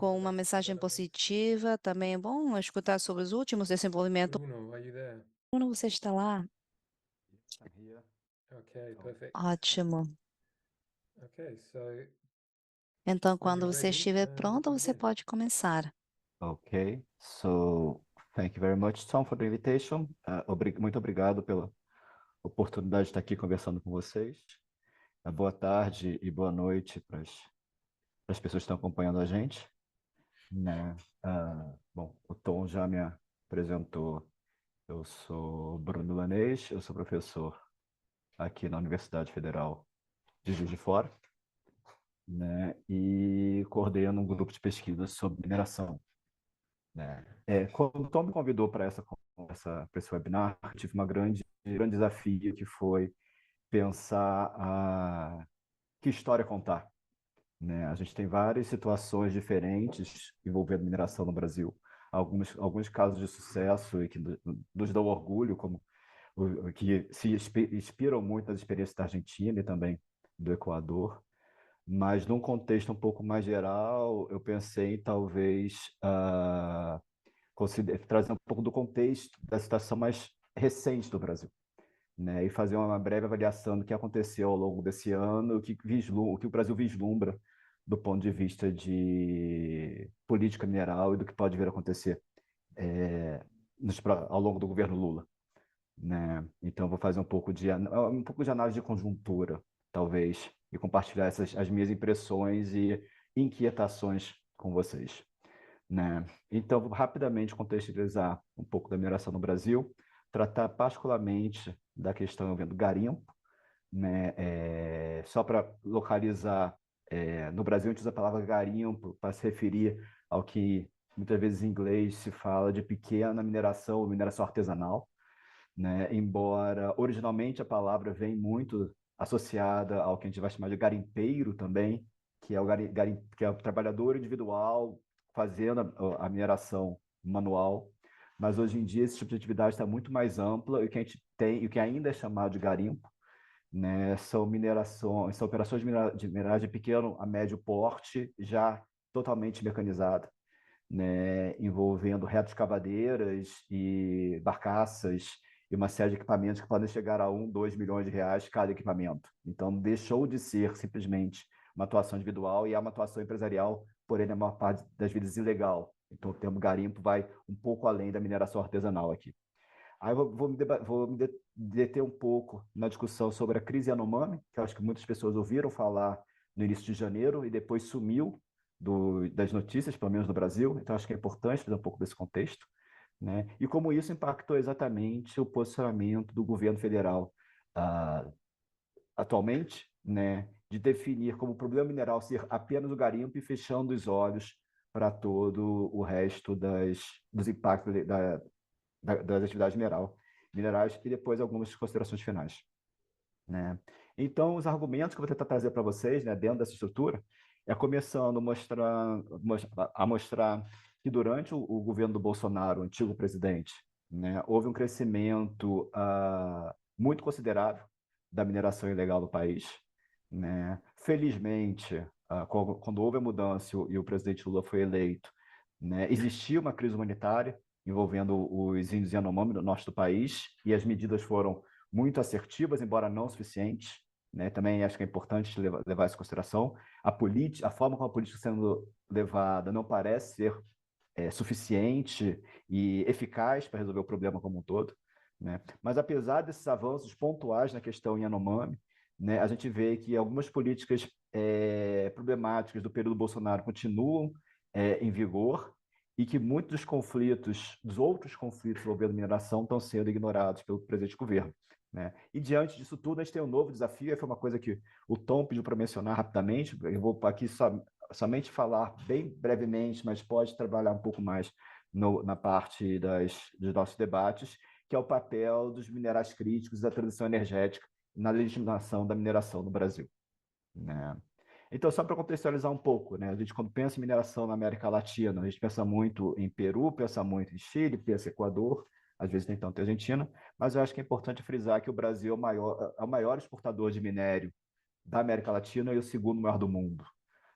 com uma latest mensagem developments. positiva. Também é bom escutar sobre os últimos desenvolvimentos. Bruno, are you there? Quando você está lá, Okay, perfect. ótimo. Okay, so Então, are you quando você ready? estiver We pronto, can você begin. pode começar. Okay, so thank you very much, Tom, for the invitation. Muito obrigado pela oportunidade de estar aqui conversando com vocês. Boa tarde e boa noite para as pessoas que estão acompanhando a gente, né? Bom, o Tom já me apresentou. Eu sou Bruno Lanês, eu sou professor aqui na Universidade Federal de Juiz de Fora, né? E coordeno um grupo de pesquisa sobre mineração, né? Quando o Tom me convidou para esse webinar, eu tive um grande desafio, que foi pensar que história contar, né? A gente tem várias situações diferentes envolvendo mineração no Brasil. Alguns casos de sucesso e que nos dão orgulho, como que se inspiram muito nas experiências da Argentina e também do Equador. Mas num contexto um pouco mais geral, eu pensei em talvez trazer um pouco do contexto da situação mais recente do Brasil, né? E fazer uma breve avaliação do que aconteceu ao longo desse ano, o que o Brasil vislumbra do ponto de vista de política mineral e do que pode vir a acontecer ao longo do governo Lula, né? Então, vou fazer um pouco de análise de conjuntura, talvez, e compartilhar as minhas impressões e inquietações com vocês, né? Então, vou rapidamente contextualizar um pouco da mineração no Brasil, tratar particularmente da questão envolvendo garimpo, né? Só para localizar, no Brasil a gente usa a palavra garimpo para se referir ao que muitas vezes em inglês se fala de pequena mineração ou mineração artesanal, né? Embora originalmente a palavra vem muito associada ao que a gente vai chamar de garimpeiro também, que é que é o trabalhador individual fazendo a mineração manual. Mas hoje em dia esse tipo de atividade está muito mais ampla, e o que a gente tem, e o que ainda é chamado de garimpo, né, são operações de mineragem de pequeno a médio porte, já totalmente mecanizada, né, envolvendo retroescavadeiras e barcaças e uma série de equipamentos que podem chegar a 2 milhões de reais cada equipamento. Então, deixou de ser simplesmente uma atuação individual e é uma atuação empresarial, porém, na maior parte das vezes, ilegal. Então, o termo garimpo vai um pouco além da mineração artesanal aqui. Aí vou me deter um pouco na discussão sobre a crise Yanomami, que eu acho que muitas pessoas ouviram falar no início de janeiro e depois sumiu das notícias, pelo menos no Brasil. Então, acho que é importante fazer um pouco desse contexto, né? E como isso impactou exatamente o posicionamento do governo federal atualmente, né, de definir como problema mineral ser apenas o garimpo e fechando os olhos para todo o resto dos impactos das atividades minerais, e depois algumas considerações finais, né? Então, os argumentos que eu vou tentar trazer para vocês, né, dentro dessa estrutura, começando a mostrar que durante o governo do Bolsonaro, o antigo presidente, né, houve um crescimento muito considerável da mineração ilegal no país, né? Felizmente, quando houve a mudança e o presidente Lula foi eleito, né, existia uma crise humanitária envolvendo os índios Yanomami no norte do país, e as medidas foram muito assertivas, embora não suficientes, né? Também acho que é importante levar isso em consideração. A forma como a política está sendo levada não parece ser suficiente e eficaz para resolver o problema como um todo, né? Mas apesar desses avanços pontuais na questão Yanomami, né, a gente vê que algumas políticas problemáticas do período Bolsonaro continuam em vigor, e que muitos dos outros conflitos envolvendo mineração estão sendo ignorados pelo presente governo, né? E diante disso tudo, a gente tem um novo desafio, foi uma coisa que o Tom pediu para mencionar rapidamente. Eu vou aqui somente falar bem brevemente, mas pode trabalhar um pouco mais na parte dos nossos debates, que é o papel dos minerais críticos da transição energética na legitimação da mineração no Brasil, né? Então, só para contextualizar um pouco, né? A gente, quando pensa em mineração na América Latina, a gente pensa muito em Peru, pensa muito em Chile, pensa em Equador, às vezes nem tanto em Argentina, mas eu acho que é importante frisar que o Brasil é o maior exportador de minério da América Latina e o segundo maior do mundo,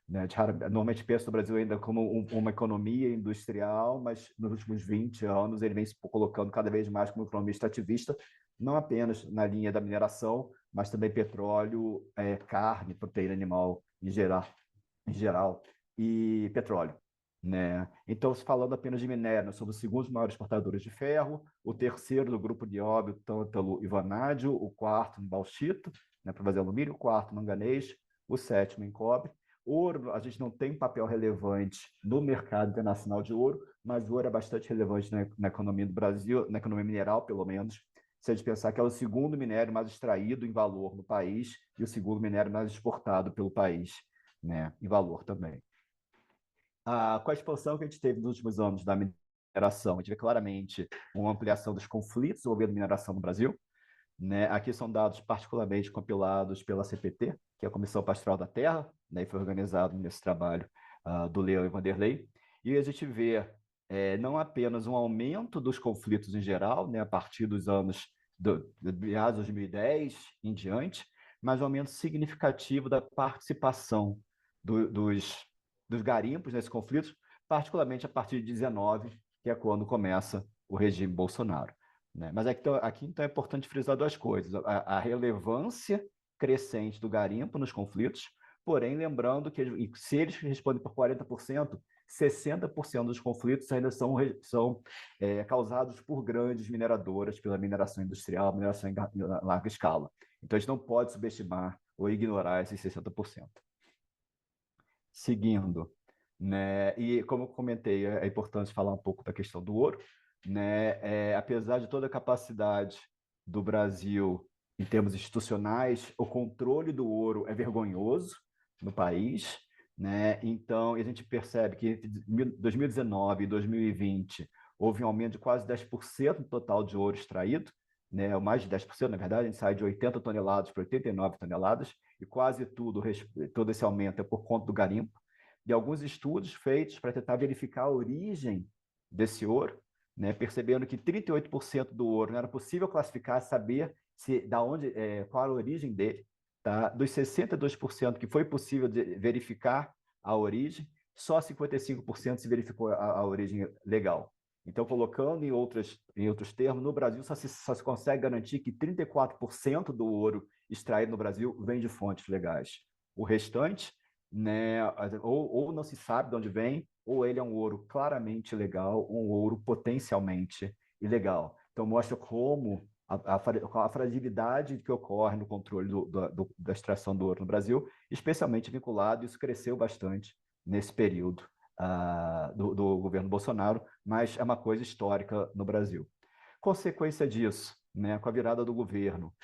né? Normalmente pensa no Brasil ainda como uma economia industrial, mas nos últimos 20 anos ele vem se colocando cada vez mais como economia extrativista, não apenas na linha da mineração, mas também petróleo, carne, proteína animal em geral e petróleo, né? Então, falando apenas de minério, nós somos os segundos maiores exportadores de ferro, o terceiro do grupo de nióbio, tântalo e vanádio, o quarto em bauxito, né, para fazer alumínio, o quarto manganês, o sétimo em cobre. Ouro, a gente não tem papel relevante no mercado internacional de ouro, mas o ouro é bastante relevante na economia do Brasil, na economia mineral, pelo menos. Se a gente pensar que é o segundo minério mais extraído em valor no país e o segundo minério mais exportado pelo país, né, em valor também. Com a expansão que a gente teve nos últimos anos da mineração, a gente vê claramente uma ampliação dos conflitos envolvendo mineração no Brasil, né? Aqui são dados particularmente compilados pela CPT, que é a Comissão Pastoral da Terra, né? E foi organizado nesse trabalho do Leão e Vanderlei. E a gente vê não apenas um aumento dos conflitos em geral, né? A partir dos anos de 2010 em diante, mas um aumento significativo da participação dos garimpos nesses conflitos, particularmente a partir de 19, que é quando começa o regime Bolsonaro, né? Mas aqui então é importante frisar duas coisas: a relevância crescente do garimpo nos conflitos, porém lembrando que se eles respondem por 40%, 60% dos conflitos ainda são causados por grandes mineradoras, pela mineração industrial, mineração em larga escala. Então a gente não pode subestimar ou ignorar esses 60%. Seguindo, né? E como eu comentei, é importante falar um pouco da questão do ouro, né? Apesar de toda a capacidade do Brasil em termos institucionais, o controle do ouro é vergonhoso no país, né? Então, a gente percebe que entre 2019 e 2020 houve um aumento de quase 10% no total de ouro extraído, né? Mais de 10%, na verdade, a gente sai de 80 toneladas para 89 toneladas, e quase todo esse aumento é por conta do garimpo. E alguns estudos feitos para tentar verificar a origem desse ouro, né, percebendo que 38% do ouro não era possível classificar, saber qual a origem dele. Tá? Dos 62% que foi possível verificar a origem, só 55% se verificou a origem legal. Então, colocando em outros termos, no Brasil só se consegue garantir que 34% do ouro extraído no Brasil vem de fontes legais. O restante, né, ou não se sabe de onde vem, ou ele é um ouro claramente ilegal, um ouro potencialmente ilegal. Então, mostra como a fragilidade que ocorre no controle da extração do ouro no Brasil, especialmente vinculado, isso cresceu bastante nesse período do governo Bolsonaro, mas é uma coisa histórica no Brasil. Consequência disso, né, com a virada do governo,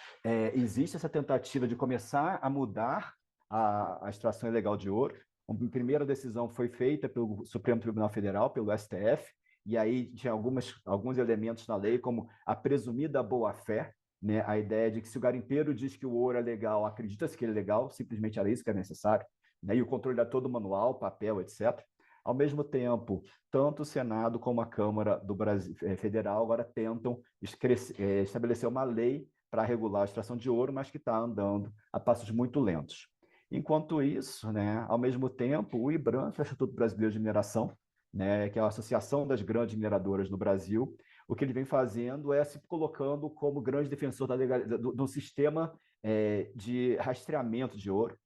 existe essa tentativa de começar a mudar a extração ilegal de ouro. A primeira decisão foi feita pelo Supremo Tribunal Federal, pelo STF, e aí tinha alguns elementos na lei, como a presumida boa-fé, né, a ideia de que se o garimpeiro diz que o ouro é legal, acredita-se que ele é legal, simplesmente era isso que é necessário, né, e o controle era todo manual, papel, etc. Ao mesmo tempo, tanto o Senado como a Câmara do Brasil Federal agora tentam estabelecer uma lei para regular a extração de ouro, mas que está andando a passos muito lentos. Enquanto isso, né, ao mesmo tempo, o IBRAM, que é o Instituto Brasileiro de Mineração, né, que é a Associação das Grandes Mineradoras no Brasil, o que ele vem fazendo é se colocando como grande defensor do sistema de rastreamento de ouro,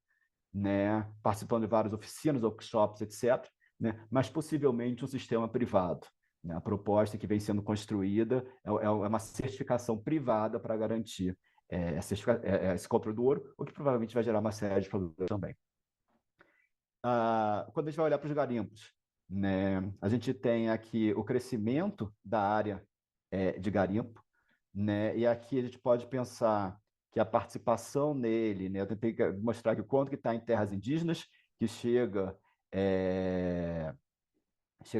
né, participando de várias oficinas, workshops, etc., né, mas possivelmente um sistema privado. Né? A proposta que vem sendo construída é uma certificação privada para garantir esse controle do ouro, o que provavelmente vai gerar uma série de problemas também. Quando a gente vai olhar para os garimpos, né, a gente tem aqui o crescimento da área de garimpo, né, e aqui a gente pode pensar que a participação nele, né, eu tentei mostrar aqui o quanto que está em terras indígenas, que chega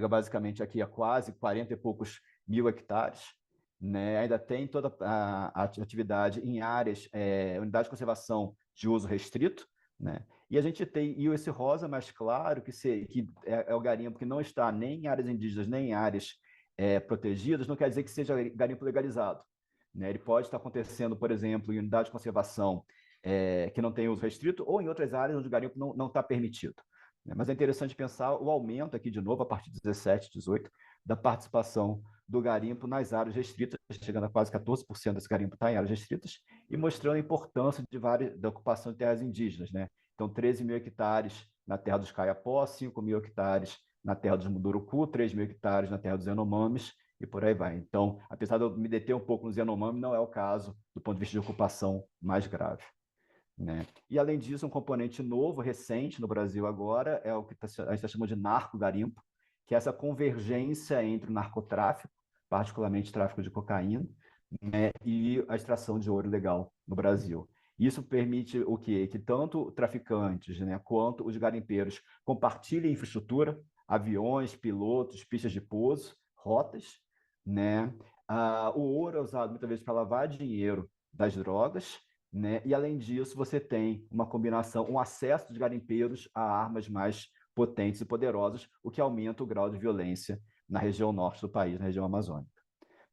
basicamente aqui a quase 40 e poucos mil hectares, né? Ainda tem toda a atividade em áreas, unidade de conservação de uso restrito, né? E a gente tem esse rosa mais claro, que é o garimpo que não está nem em áreas indígenas, nem em áreas protegidas, não quer dizer que seja garimpo legalizado, né? Ele pode estar acontecendo, por exemplo, em unidade de conservação que não tem uso restrito, ou em outras áreas onde o garimpo não está permitido. né? Mas é interessante pensar o aumento aqui, de novo, a partir de 17, 18, da participação do garimpo nas áreas restritas, chegando a quase 14% desse garimpo está em áreas restritas, e mostrando a importância da ocupação de terras indígenas, né? Então, 13 mil hectares na terra dos Kayapó, 5 mil hectares na terra dos Munduruku, 3 mil hectares na terra dos Yanomamis, e por aí vai. Então, apesar de eu me deter um pouco nos Yanomami, não é o caso do ponto de vista de ocupação mais grave, né? E, além disso, um componente novo, recente no Brasil agora, é o que a gente está chamando de narco-garimpo, que é essa convergência entre o narcotráfico, particularmente tráfico de cocaína, né, e a extração de ouro legal no Brasil. Isso permite o quê? Que tanto traficantes, né, quanto os garimpeiros compartilhem infraestrutura, aviões, pilotos, pistas de pouso, rotas, né? O ouro é usado muitas vezes para lavar dinheiro das drogas, né? E, além disso, você tem uma combinação, um acesso dos garimpeiros a armas mais potentes e poderosas, o que aumenta o grau de violência na região norte do país, na região amazônica,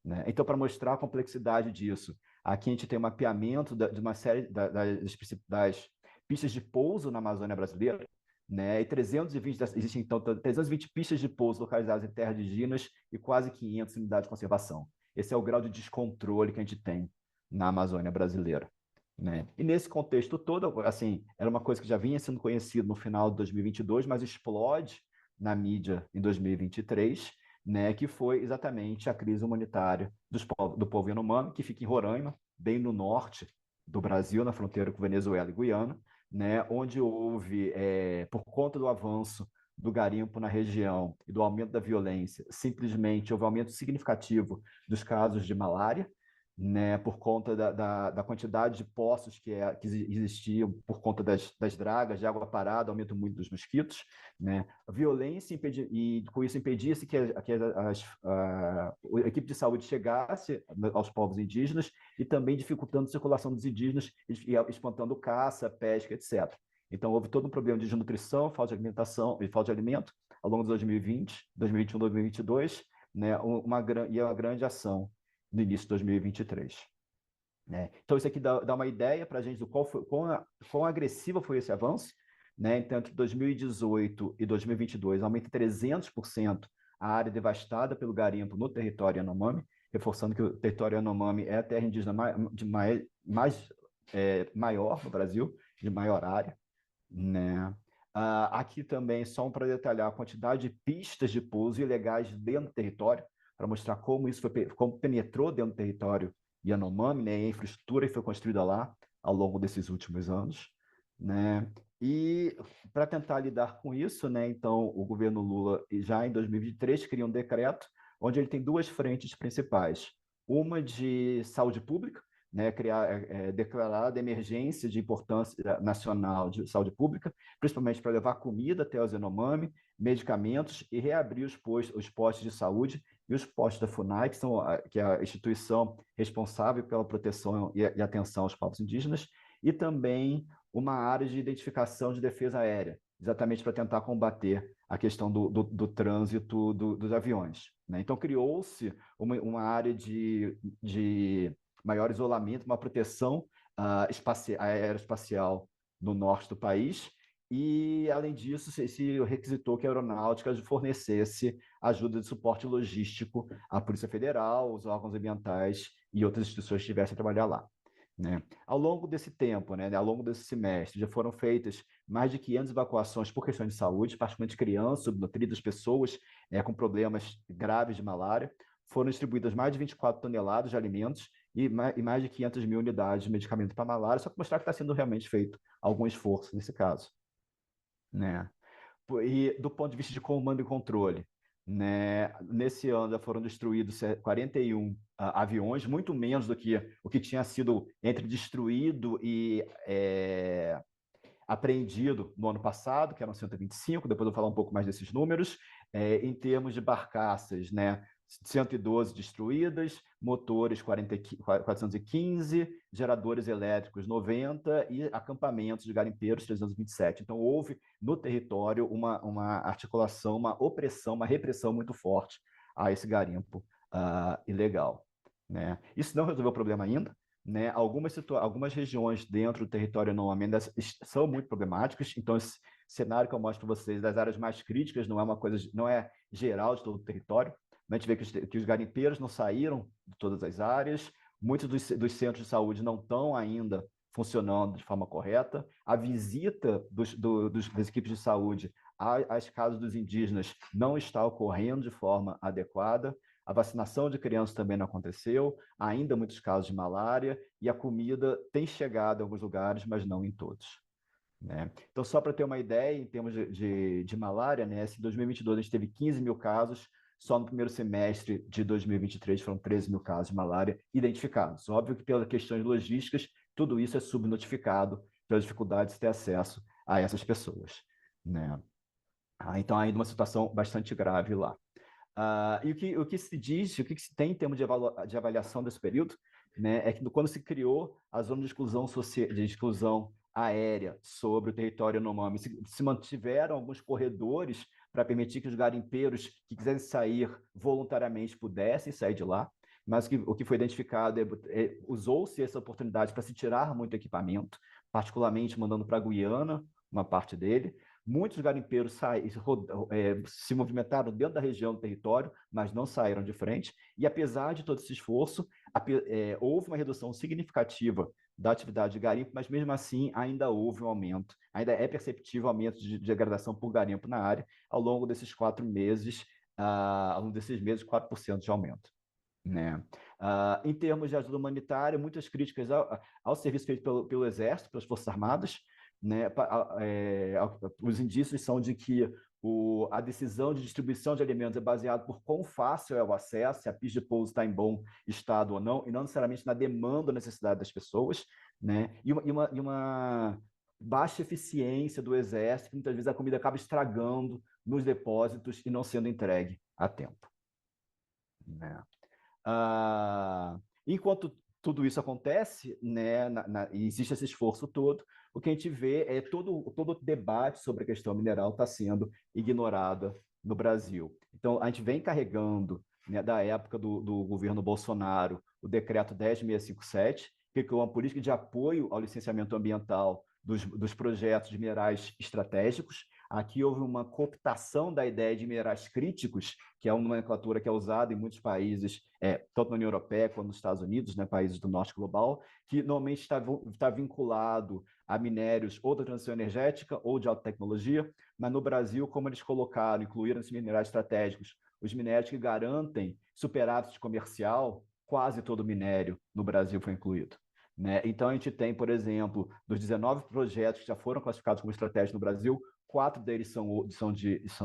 né? Então, para mostrar a complexidade disso, aqui a gente tem um mapeamento de uma série das pistas de pouso na Amazônia brasileira, né? E 320, existem então 320 pistas de pouso localizadas em terras indígenas e quase 500 unidades de conservação. Esse é o grau de descontrole que a gente tem na Amazônia brasileira, né? E nesse contexto todo, assim, era uma coisa que já vinha sendo conhecida no final de 2022, mas explode na mídia em 2023, né, que foi exatamente a crise humanitária do povo Yanomami, que fica em Roraima, bem no norte do Brasil, na fronteira com Venezuela e Guiana, né, onde houve, por conta do avanço do garimpo na região e do aumento da violência, simplesmente houve um aumento significativo dos casos de malária, né, por conta da quantidade de poços que existiam por conta das dragas de água parada, aumento muito dos mosquitos, né, a violência e com isso impedia-se que a equipe de saúde chegasse aos povos indígenas e também dificultando a circulação dos indígenas e espantando caça, pesca, etc. Então, houve todo um problema de desnutrição, falta de alimentação e falta de alimento ao longo de 2020, 2021, 2022, né, uma grande ação no início de 2023. Né? Então, isso aqui dá uma ideia para a gente do quão agressivo foi esse avanço, né? Então, entre 2018 e 2022, aumenta 300% a área devastada pelo garimpo no território Yanomami, reforçando que o território Yanomami é a terra indígena maior no Brasil, de maior área, né? Aqui também, só para detalhar a quantidade de pistas de pouso ilegais dentro do território, para mostrar como isso como penetrou dentro do território Yanomami, né? A infraestrutura que foi construída lá ao longo desses últimos anos, né? E para tentar lidar com isso, né? Então, o governo Lula, já em 2023, cria um decreto onde ele tem duas frentes principais. Uma de saúde pública, né, declarada emergência de importância nacional de saúde pública, principalmente para levar comida até os Yanomami, medicamentos e reabrir os postos de saúde e os postos da FUNAI, que é a instituição responsável pela proteção e atenção aos povos indígenas, e também uma área de identificação de defesa aérea, exatamente para tentar combater a questão do trânsito dos aviões, né? Então, criou-se uma área de maior isolamento, uma proteção aeroespacial no norte do país, e, além disso, se requisitou que a aeronáutica fornecesse ajuda de suporte logístico à Polícia Federal, os órgãos ambientais e outras instituições que estivessem a trabalhar lá, né? Ao longo desse tempo, né, ao longo desse semestre, já foram feitas mais de 500 evacuações por questões de saúde, particularmente crianças, subnutridas, pessoas com problemas graves de malária. Foram distribuídas mais de 24 toneladas de alimentos e mais de 500 mil unidades de medicamento para malária, só para mostrar que está sendo realmente feito algum esforço nesse caso, né? E do ponto de vista de comando e controle, né, nesse ano já foram destruídos 41 aviões, muito menos do que o que tinha sido entre destruído e apreendido no ano passado, que eram 125, depois eu vou falar um pouco mais desses números. Em termos de barcaças, né, 112 destruídas, motores 415, geradores elétricos 90 e acampamentos de garimpeiros 327. Então, houve no território uma articulação, uma opressão, uma repressão muito forte a esse garimpo ilegal, né? Isso não resolveu o problema ainda, né? Algumas regiões dentro do território Yanomami são muito problemáticas, então esse cenário que eu mostro para vocês das áreas mais críticas não é geral de todo o território. A gente vê que os garimpeiros não saíram de todas as áreas, muitos dos centros de saúde não estão ainda funcionando de forma correta, a visita das equipes de saúde às casas dos indígenas não está ocorrendo de forma adequada, a vacinação de crianças também não aconteceu, ainda muitos casos de malária, e a comida tem chegado em alguns lugares, mas não em todos, né? Então, só para ter uma ideia, em termos de malária, né, em 2022 a gente teve 15 mil casos, só no primeiro semestre de 2023 foram 13 mil casos de malária identificados. Óbvio que pelas questões logísticas, tudo isso é subnotificado pelas dificuldades de ter acesso a essas pessoas, né? Então, ainda uma situação bastante grave lá. E o que se diz, o que se tem em termos de avaliação desse período, né, é que quando se criou a zona de exclusão aérea sobre o território Yanomami, se mantiveram alguns corredores para permitir que os garimpeiros que quisessem sair voluntariamente pudessem sair de lá, mas o que foi identificado usou-se essa oportunidade para se tirar muito equipamento, particularmente mandando para a Guiana uma parte dele. Muitos garimpeiros se movimentaram dentro da região do território, mas não saíram de frente. E apesar de todo esse esforço, houve uma redução significativa da atividade de garimpo, mas mesmo assim ainda houve um aumento, ainda é perceptível o aumento de degradação por garimpo na área ao longo desses 4 meses, 4% de aumento, né? Em termos de ajuda humanitária, muitas críticas ao serviço feito pelo Exército, pelas Forças Armadas, né? Os indícios são de que a decisão de distribuição de alimentos é baseada por quão fácil é o acesso, se a pista de pouso está em bom estado ou não, e não necessariamente na demanda ou necessidade das pessoas, né? E uma baixa eficiência do Exército, que muitas vezes a comida acaba estragando nos depósitos e não sendo entregue a tempo, né? Enquanto tudo isso acontece, né, e existe esse esforço todo, o que a gente vê é todo o debate sobre a questão mineral está sendo ignorada no Brasil. Então, a gente vem carregando, né, da época do governo Bolsonaro, o decreto 10.657, que criou uma política de apoio ao licenciamento ambiental dos projetos de minerais estratégicos. Aqui houve uma cooptação da ideia de minerais críticos, que é uma nomenclatura que é usada em muitos países, tanto na União Europeia quanto nos Estados Unidos, né, países do norte global, que normalmente está vinculado a minérios ou da transição energética ou de alta tecnologia, mas no Brasil, como eles incluíram esses minerais estratégicos, os minérios que garantem superávit comercial, quase todo minério no Brasil foi incluído, né? Então, a gente tem, por exemplo, dos 19 projetos que já foram classificados como estratégicos no Brasil, 4 deles são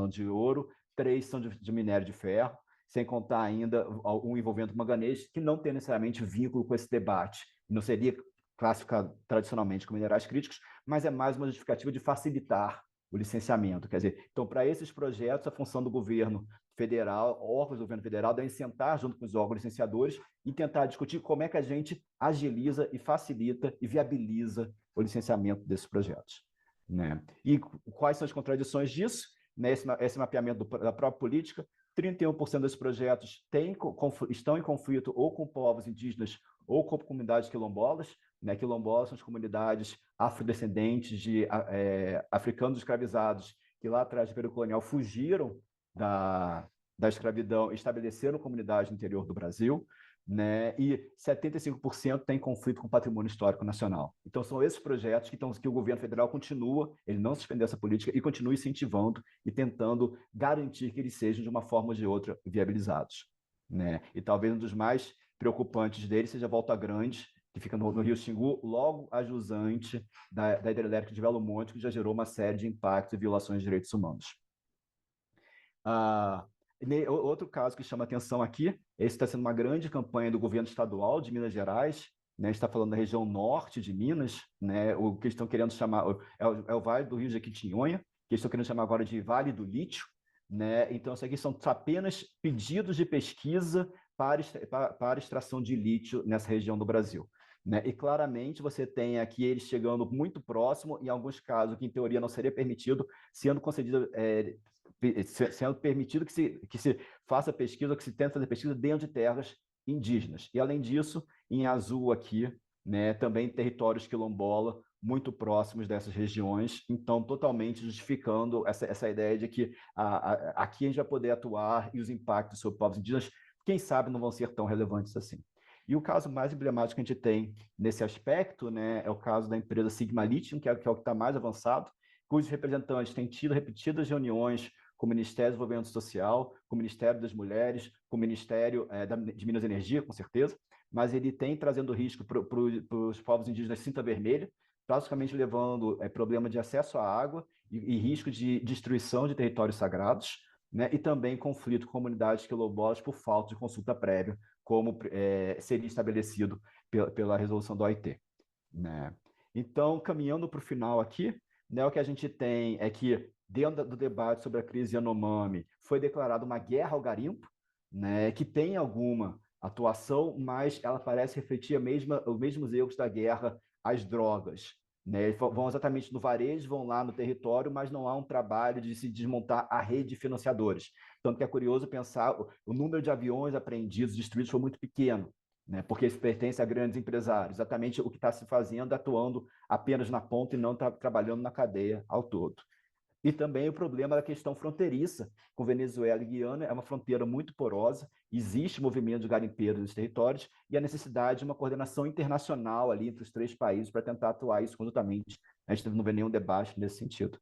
de ouro, 3 são de minério de ferro, sem contar ainda um envolvendo manganês, que não tem necessariamente vínculo com esse debate. Não seria classificado tradicionalmente como minerais críticos, mas é mais uma justificativa de facilitar o licenciamento. Quer dizer, então, para esses projetos, a função do governo federal, órgãos do governo federal, devem sentar junto com os órgãos licenciadores e tentar discutir como é que a gente agiliza e facilita e viabiliza o licenciamento desses projetos, né? E quais são as contradições disso? Esse mapeamento da própria política, 31% desses projetos estão em conflito ou com povos indígenas ou com comunidades quilombolas, né? Quilombolas são as comunidades afrodescendentes de africanos escravizados que lá atrás do período colonial fugiram da escravidão e estabeleceram comunidade no interior do Brasil, né? E 75% tem conflito com o patrimônio histórico nacional. Então, são esses projetos que o governo federal continua, ele não suspendeu essa política e continua incentivando e tentando garantir que eles sejam, de uma forma ou de outra, viabilizados, né? E talvez um dos mais preocupantes deles seja Volta Grande, que fica no Rio Xingu, logo adjusante da hidrelétrica de Belo Monte, que já gerou uma série de impactos e violações de direitos humanos. Outro caso que chama atenção aqui, esse está sendo uma grande campanha do governo estadual de Minas Gerais, né? A gente está falando da região norte de Minas, né? O que eles estão querendo chamar é o Vale do Rio Jequitinhonha, que eles estão querendo chamar agora de Vale do Lítio, né? Então, isso aqui são apenas pedidos de pesquisa para extração de lítio nessa região do Brasil, né? E claramente você tem aqui eles chegando muito próximo, em alguns casos que em teoria não seria permitido, sendo permitido que se faça pesquisa, que se tente fazer pesquisa dentro de terras indígenas. E, além disso, em azul aqui, né? Também territórios quilombola, muito próximos dessas regiões, então totalmente justificando essa ideia de que aqui a gente vai poder atuar e os impactos sobre povos indígenas, quem sabe, não vão ser tão relevantes assim. E o caso mais emblemático que a gente tem nesse aspecto, né, é o caso da empresa Sigma Lithium, que é o que está mais avançado, cujos representantes têm tido repetidas reuniões com o Ministério do Desenvolvimento Social, com o Ministério das Mulheres, com o Ministério de Minas e Energia, com certeza, mas ele tem trazendo risco para os povos indígenas Cinta Vermelha, praticamente levando problema de acesso à água e risco de destruição de territórios sagrados, né, e também conflito com comunidades quilombolas por falta de consulta prévia, como seria estabelecido pela resolução da OIT. Né? Então, caminhando para o final aqui, né, o que a gente tem é que, dentro do debate sobre a crise Yanomami, foi declarada uma guerra ao garimpo, né, que tem alguma atuação, mas ela parece refletir os mesmos erros da guerra às drogas. Né? Eles vão exatamente no varejo, vão lá no território, mas não há um trabalho de se desmontar a rede de financiadores. Tanto que é curioso pensar, o número de aviões apreendidos, destruídos, foi muito pequeno, né? Porque isso pertence a grandes empresários. Exatamente o que está se fazendo, atuando apenas na ponta e não trabalhando na cadeia ao todo. E também o problema da questão fronteiriça com Venezuela e Guiana, é uma fronteira muito porosa, existe movimento de garimpeiros nos territórios e a necessidade de uma coordenação internacional ali entre os três países para tentar atuar isso conjuntamente. A gente não vê nenhum debate nesse sentido.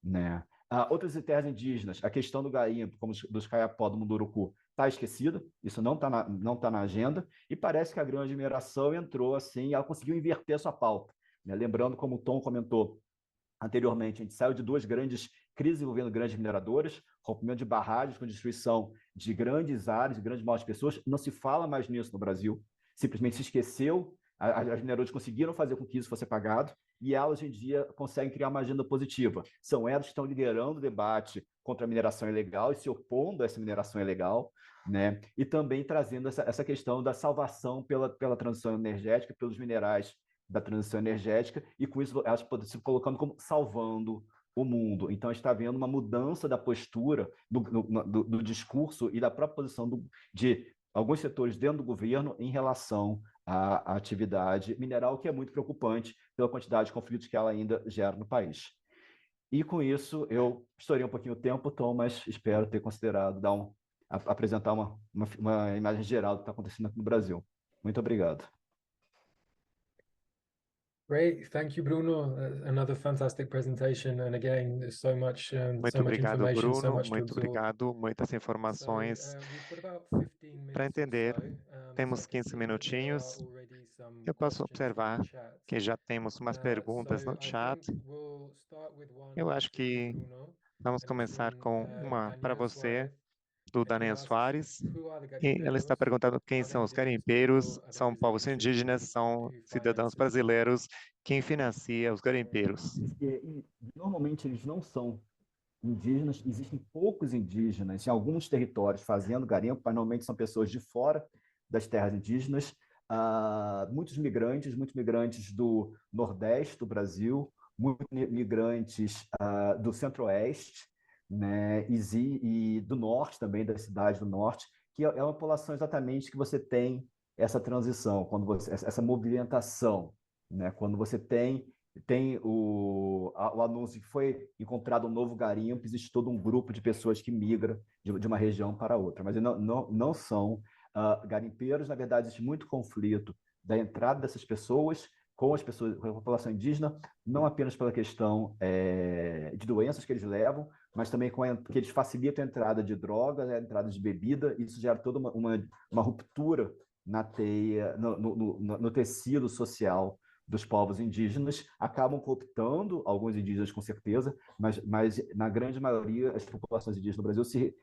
Né? Outras terras indígenas, a questão do garimpo, como dos Caiapó, do Munduruku, está esquecida, isso não está na agenda, e parece que a grande mineração entrou assim, ela conseguiu inverter a sua pauta. Né? Lembrando, como o Tom comentou anteriormente, a gente saiu de duas grandes crises envolvendo grandes mineradoras, rompimento de barragens com destruição de grandes áreas, de grandes maus de pessoas, não se fala mais nisso no Brasil, simplesmente se esqueceu, as mineradoras conseguiram fazer com que isso fosse apagado, e elas, hoje em dia, conseguem criar uma agenda positiva. São elas que estão liderando o debate contra a mineração ilegal e se opondo a essa mineração ilegal, né? E também trazendo essa questão da salvação pela transição energética, pelos minerais da transição energética, e com isso elas podem se colocando como salvando o mundo. Então, a gente está vendo uma mudança da postura, do discurso e da própria posição de alguns setores dentro do governo em relação à atividade mineral, que é muito preocupante pela quantidade de conflitos que ela ainda gera no país. E com isso, eu estourei um pouquinho o tempo, Tom, mas espero ter considerado apresentar uma imagem geral do que está acontecendo aqui no Brasil. Muito obrigado. Great, thank you, Bruno. Another fantastic presentation, and again, there's so much Muito obrigado, information, so Bruno. much to Muito absorb. obrigado. Muitas So, informações. we've got about 15 Para minutes or entender, so. temos So I can 15 see that there are minutinhos. already some Eu posso questions in the observar chat. que já temos umas perguntas So no I chat. think we'll start with one Eu acho to you, que Bruno, vamos and it's começar from com uma para Daniela você, Suarez, do and he Daniel asks, Soares. who are the E ela está garimpeiros? perguntando quem Are they são os indigenous garimpeiros, people? Are they são povos Brazilian indígenas, citizens? são Who cidadãos finances them? brasileiros, quem financia os garimpeiros. Normalmente eles não são indígenas, existem poucos indígenas em alguns territórios fazendo garimpo, mas normalmente são pessoas de fora das terras indígenas, muitos migrantes do Nordeste do Brasil, muitos migrantes do Centro-Oeste, né, e do Norte também, das cidades do Norte, que é uma população exatamente que você tem essa transição, essa movimentação, né, quando você tem o anúncio que foi encontrado um novo garimpo, existe todo um grupo de pessoas que migra de uma região para outra, mas não são garimpeiros. Na verdade, existe muito conflito da entrada dessas pessoas com a população indígena, não apenas pela questão de doenças que eles levam, mas também que eles facilitam a entrada de drogas, a entrada de bebida. Isso gera toda uma ruptura na teia, no tecido social dos povos indígenas, acabam cooptando alguns indígenas com certeza, mas na grande maioria as populações indígenas no Brasil se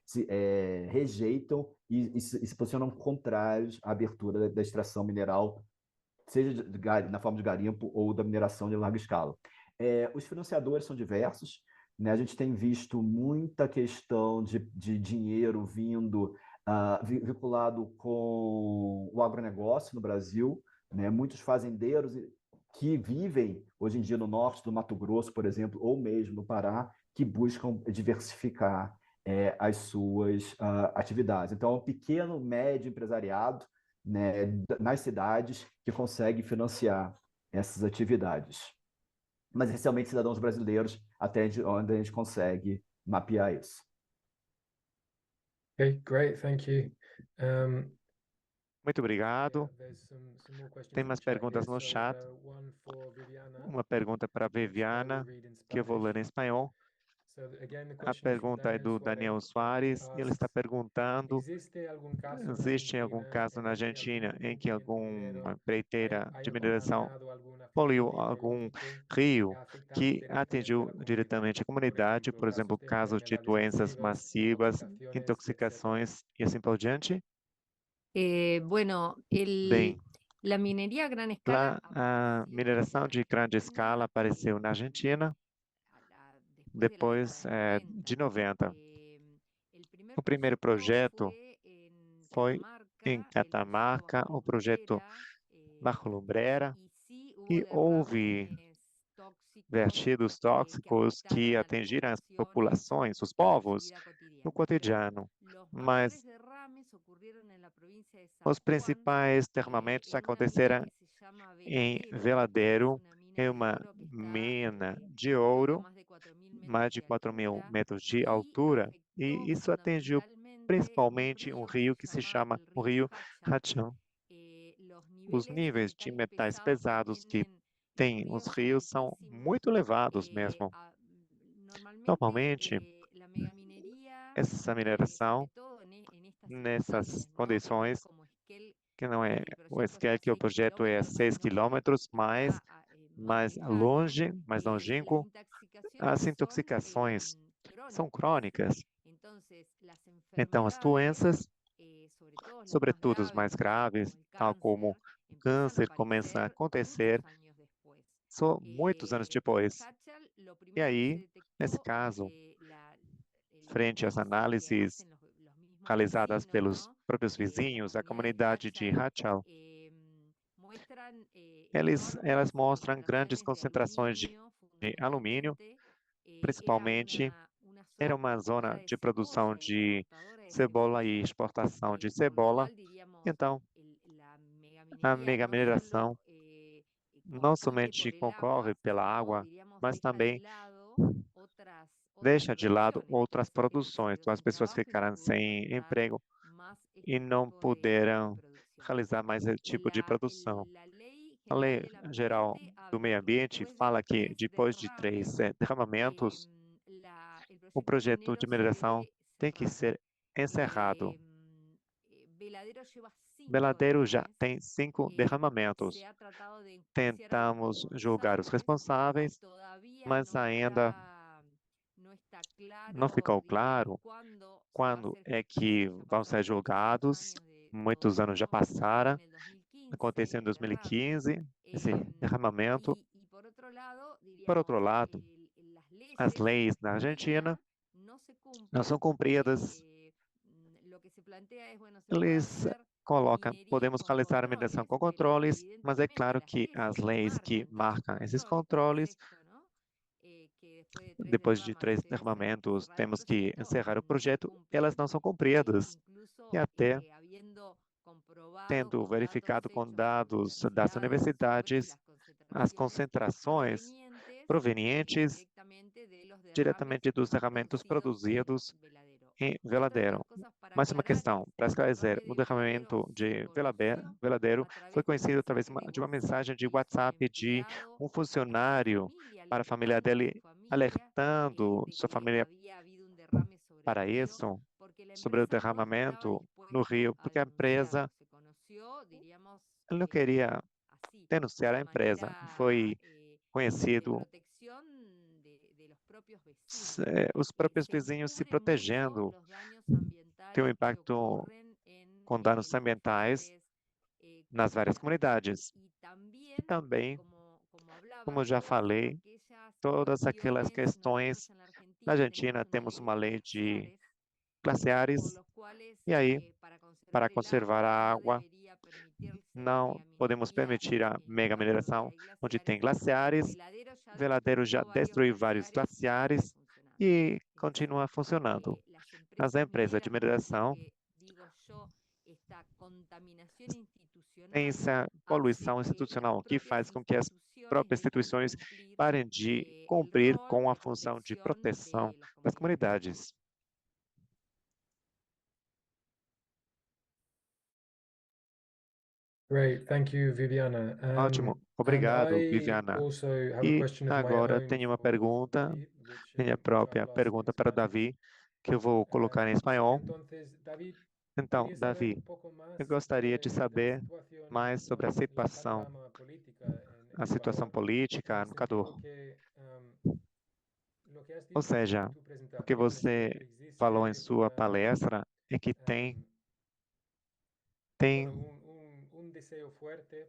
rejeitam e se posicionam contrários à abertura da extração mineral, seja na forma de garimpo ou da mineração de larga escala. Os financiadores são diversos, né? A gente tem visto muita questão de dinheiro vindo vinculado com o agronegócio no Brasil, né? Muitos fazendeiros que vivem hoje em dia no norte do Mato Grosso, por exemplo, ou mesmo no Pará, que buscam diversificar as suas atividades. Então, é um pequeno, médio empresariado, né, nas cidades que consegue financiar essas atividades. Mas essencialmente cidadãos brasileiros, até onde a gente consegue mapear isso. Okay, great, thank you. Muito obrigado. There's some more questions Tem in mais the chat perguntas here. no So, chat. One for Viviana, Uma pergunta para a which I will Viviana, read in que eu vou ler em Spanish. espanhol. So again, the A question is from pergunta é do Daniel Soares e ele está perguntando: existe algum caso na existe algum Argentina caso en na el que Argentina algún em que yacimiento alguma minero empreiteira de haya mineração contaminado alguna poluiu fuente algum hidrológico rio ha afectado que directamente a atingiu la comunidad? diretamente a comunidade, por exemplo, casos de casos de enfermedades doenças masivas, massivas, intoxicaciones, etc. intoxicações e assim por diante? Bueno, Bem, la minería a gran lá escala a mineração de grande escala apareceu na Argentina depois de 90. O primeiro projeto foi em Catamarca, o projeto Bajo Lumbrera, e houve vertidos tóxicos que atingiram as populações, os povos, no cotidiano. Mas os principais derramamentos aconteceram em Veladero, em uma mina de ouro, mais de 4.000 metros de altura, e isso atingiu principalmente um rio que se chama o Rio Rachão. Os níveis de metais pesados que tem os rios são muito elevados mesmo. Normalmente, essa mineração, nessas condições, que não é o Esquel, que o projeto é 6 quilômetros mais longe, mais longínquo, as intoxicações são crônicas. Então, as doenças, sobretudo as mais graves, tal como o câncer, começam a acontecer só muitos anos depois. E aí, nesse caso, frente às análises realizadas pelos próprios vizinhos, a comunidade de Rachal, elas mostram grandes concentrações de alumínio, principalmente era uma zona de produção de cebola e exportação de cebola. Então, a mega mineração não somente concorre pela água, mas também deixa de lado outras produções. Então, as pessoas ficaram sem emprego e não puderam realizar mais esse tipo de produção. A Lei Geral do Meio Ambiente fala que depois de 3 derramamentos, o projeto de mineração tem que ser encerrado. Veladero já tem 5 derramamentos. Tentamos julgar os responsáveis, mas ainda não ficou claro quando é que vão ser julgados. Muitos anos já passaram. Aconteceu em 2015, esse derramamento. Por outro lado, as leis na Argentina não são cumpridas. Eles colocam, podemos realizar a mineração com controles, mas é claro que as leis que marcam esses controles, depois de 3 derramamentos, temos que encerrar o projeto, elas não são cumpridas. E até tendo verificado com dados das universidades as concentrações provenientes diretamente dos derramamentos produzidos em Veladero. Mais uma questão, para esclarecer, o derramamento de Veladero foi conhecido através de uma mensagem de WhatsApp de um funcionário para a família dele, alertando sua família para isso, sobre o derramamento no rio, porque a empresa não queria denunciar a empresa. Foi conhecido os próprios vizinhos se protegendo. Tem um impacto com danos ambientais nas várias comunidades. E também, como já falei, todas aquelas questões. Na Argentina temos uma lei de glaciares, e aí, para conservar a água, não podemos permitir a mega mineração onde tem glaciares. Veladero já destruiu vários glaciares e continua funcionando. Mas a empresa de mineração tem essa poluição institucional que faz com que as próprias instituições parem de cumprir com a função de proteção das comunidades. Great, thank you, Viviana. Ótimo, And obrigado, I Viviana. also have a E question of my agora own tenho uma for pergunta, David, which minha I'll própria ask in pergunta para o Spanish. Davi, que eu vou colocar em espanhol. Entonces, David, Então, queria saber Davi, um pouco mais eu gostaria de de la saber situación mais sobre a en el situação, panorama política en a situação Ecuador, política en el no Equador. sentido que lo que has Ou dicho seja, en tu o que presentación es que você existe falou em sua una, palestra é que tem un deseo fuerte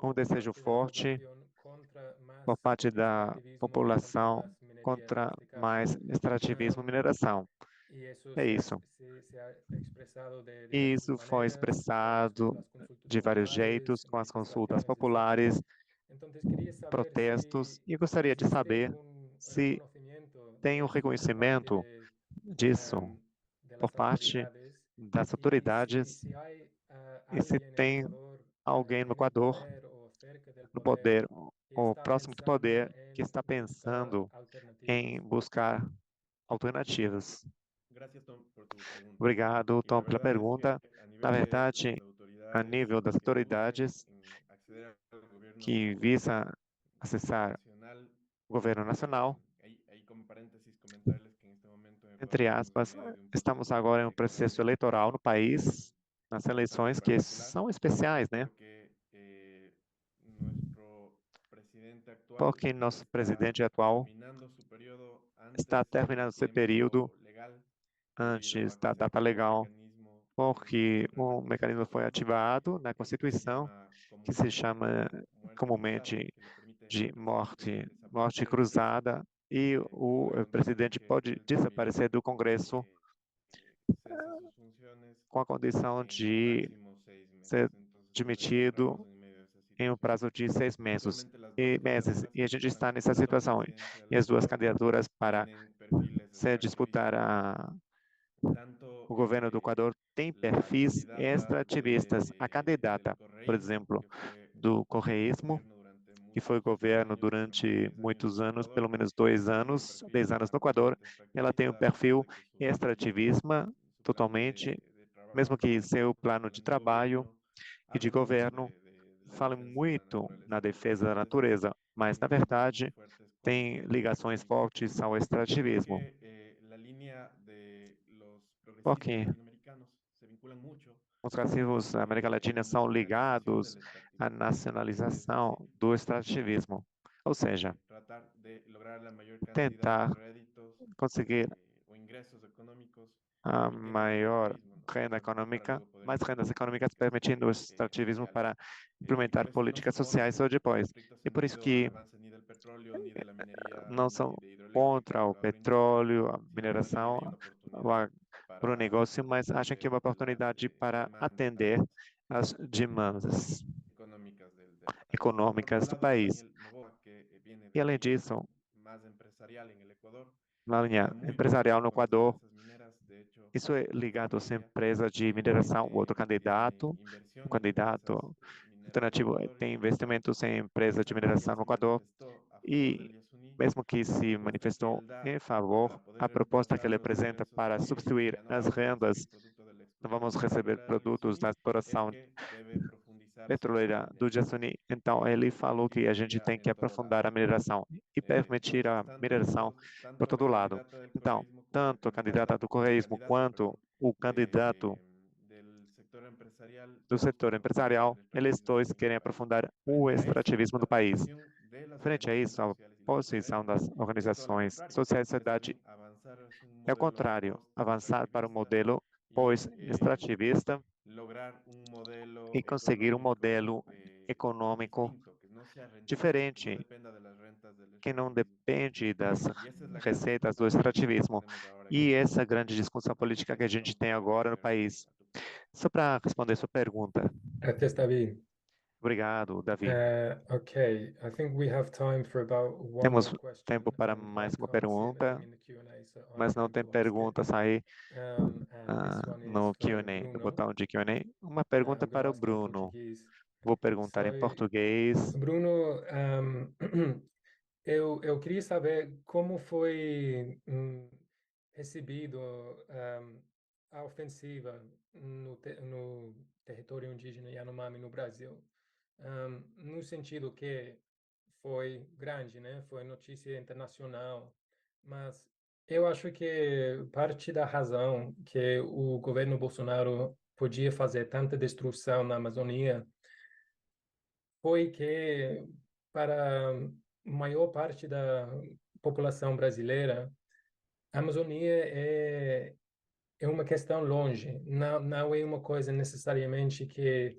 um desejo parte de la forte población contra más por parte da extractivismo, contra população más minería contra en este caso. mais extrativismo e mineração. Y eso É isso. se ha expresado de E diversas isso foi maneiras, expressado las consultas de vários populares, jeitos, com as consultas manifestaciones, populares, etc. Entonces, quería saber protestos, e eu gostaria de existe saber un se reconocimiento tem de um eso por reconhecimento parte disso de por las parte autoridades das y autoridades si hay e se alguien en tem Ecuador alguém no en el Equador, poder o cerca del no poder poder, que ou está próximo do pensando poder, que en está buscar pensando em alternativas. buscar alternativas. Gracias, Tom, por tu pregunta. Obrigado, Y la Tom, pela verdad es pergunta. que a Na nivel de verdade, las a nível das que buscan autoridades acceder al gobierno que visa acessar nacional, o governo nacional, ahí como paréntesis comentarles que en este momento en entre Ecuador aspas, estamos en medio de un estamos proceso agora em um processo eleitoral no país, nas eleições que particular, são especiais, né? porque nuestro presidente actual Porque nosso está presidente atual terminando su periodo está antes terminando seu del período tiempo legal, debido antes a que da se data activó un legal, mecanismo porque dentro de um la mecanismo foi Constitución ativado na que se Constituição, llama que se chama muerte cruzada, comumente que le permite al de presidente morte desaparecer del Congreso cruzada, e o con la condición de presidente que pode él también desaparecer do Congresso cese sus funciones com a condição en de máximo 6 meses. ser Entonces nos demitido encontramos en medio de esa em um situación. prazo de 6 meses. Actualmente las dos Meses. candidaturas E a que gente buscan está nessa aspirar a la situação. presidencia del E as duas Ecuador candidaturas para tienen perfiles se disputar extractivistas, o governo do Equador têm perfis extrativistas. A candidata, por exemplo, do correísmo, que foi governo durante muitos anos, pelo menos 2 anos, 10 anos no Equador, ela tem um perfil extrativista totalmente, mesmo que seu plano de trabalho e de governo fale muito na defesa da natureza, mas, na verdade, tem ligações fortes ao extrativismo. Porque os progressistas da América Latina são ligados à nacionalização do extrativismo, ou seja, tentar conseguir a maior renda econômica, mais rendas econômicas, permitindo o extrativismo para implementar políticas sociais ou depois. E por isso que não são contra o petróleo, a mineração, o agronegócio, mas acham que é uma oportunidade para atender às demandas econômicas do país. E, além disso, na linha empresarial no Equador, isso é ligado às empresas de mineração. O outro candidato, o candidato alternativo, tem investimentos em empresas de mineração no Equador e, mesmo que se manifestou em favor, a proposta que ele apresenta para substituir as rendas, não vamos receber produtos da exploração petroleira do Jasuni. Então, ele falou que a gente tem que aprofundar a mineração e permitir a mineração por todo lado. Então, tanto a candidata do correísmo quanto o candidato do setor empresarial, eles dois querem aprofundar o extrativismo do país. Frente a isso, a posição das organizações sociais e sociedade é o contrário, avançar para um modelo pós-extrativista e conseguir um modelo econômico diferente, que não depende das receitas do extrativismo. E essa grande discussão política que a gente tem agora no país. Só para responder sua pergunta. Gracias, David. Obrigado, Davi. Okay, I think we have time for about one Temos more question. tempo para mais I uma can't see it pergunta, in the Q&A, so I'm mas não going tem to ask it. perguntas aí And this one is no for Q&A, no Bruno. botão de Q&A. Uma pergunta I'm gonna para o ask in Bruno. Portuguese. Vou perguntar em So, português. Bruno, eu queria saber como foi recebido a ofensiva no território indígena Yanomami no Brasil, no sentido que foi grande, né? Foi notícia internacional, mas eu acho que parte da razão que o governo Bolsonaro podia fazer tanta destruição na Amazônia foi que, para a maior parte da população brasileira, a Amazônia é uma questão longe, não é uma coisa necessariamente que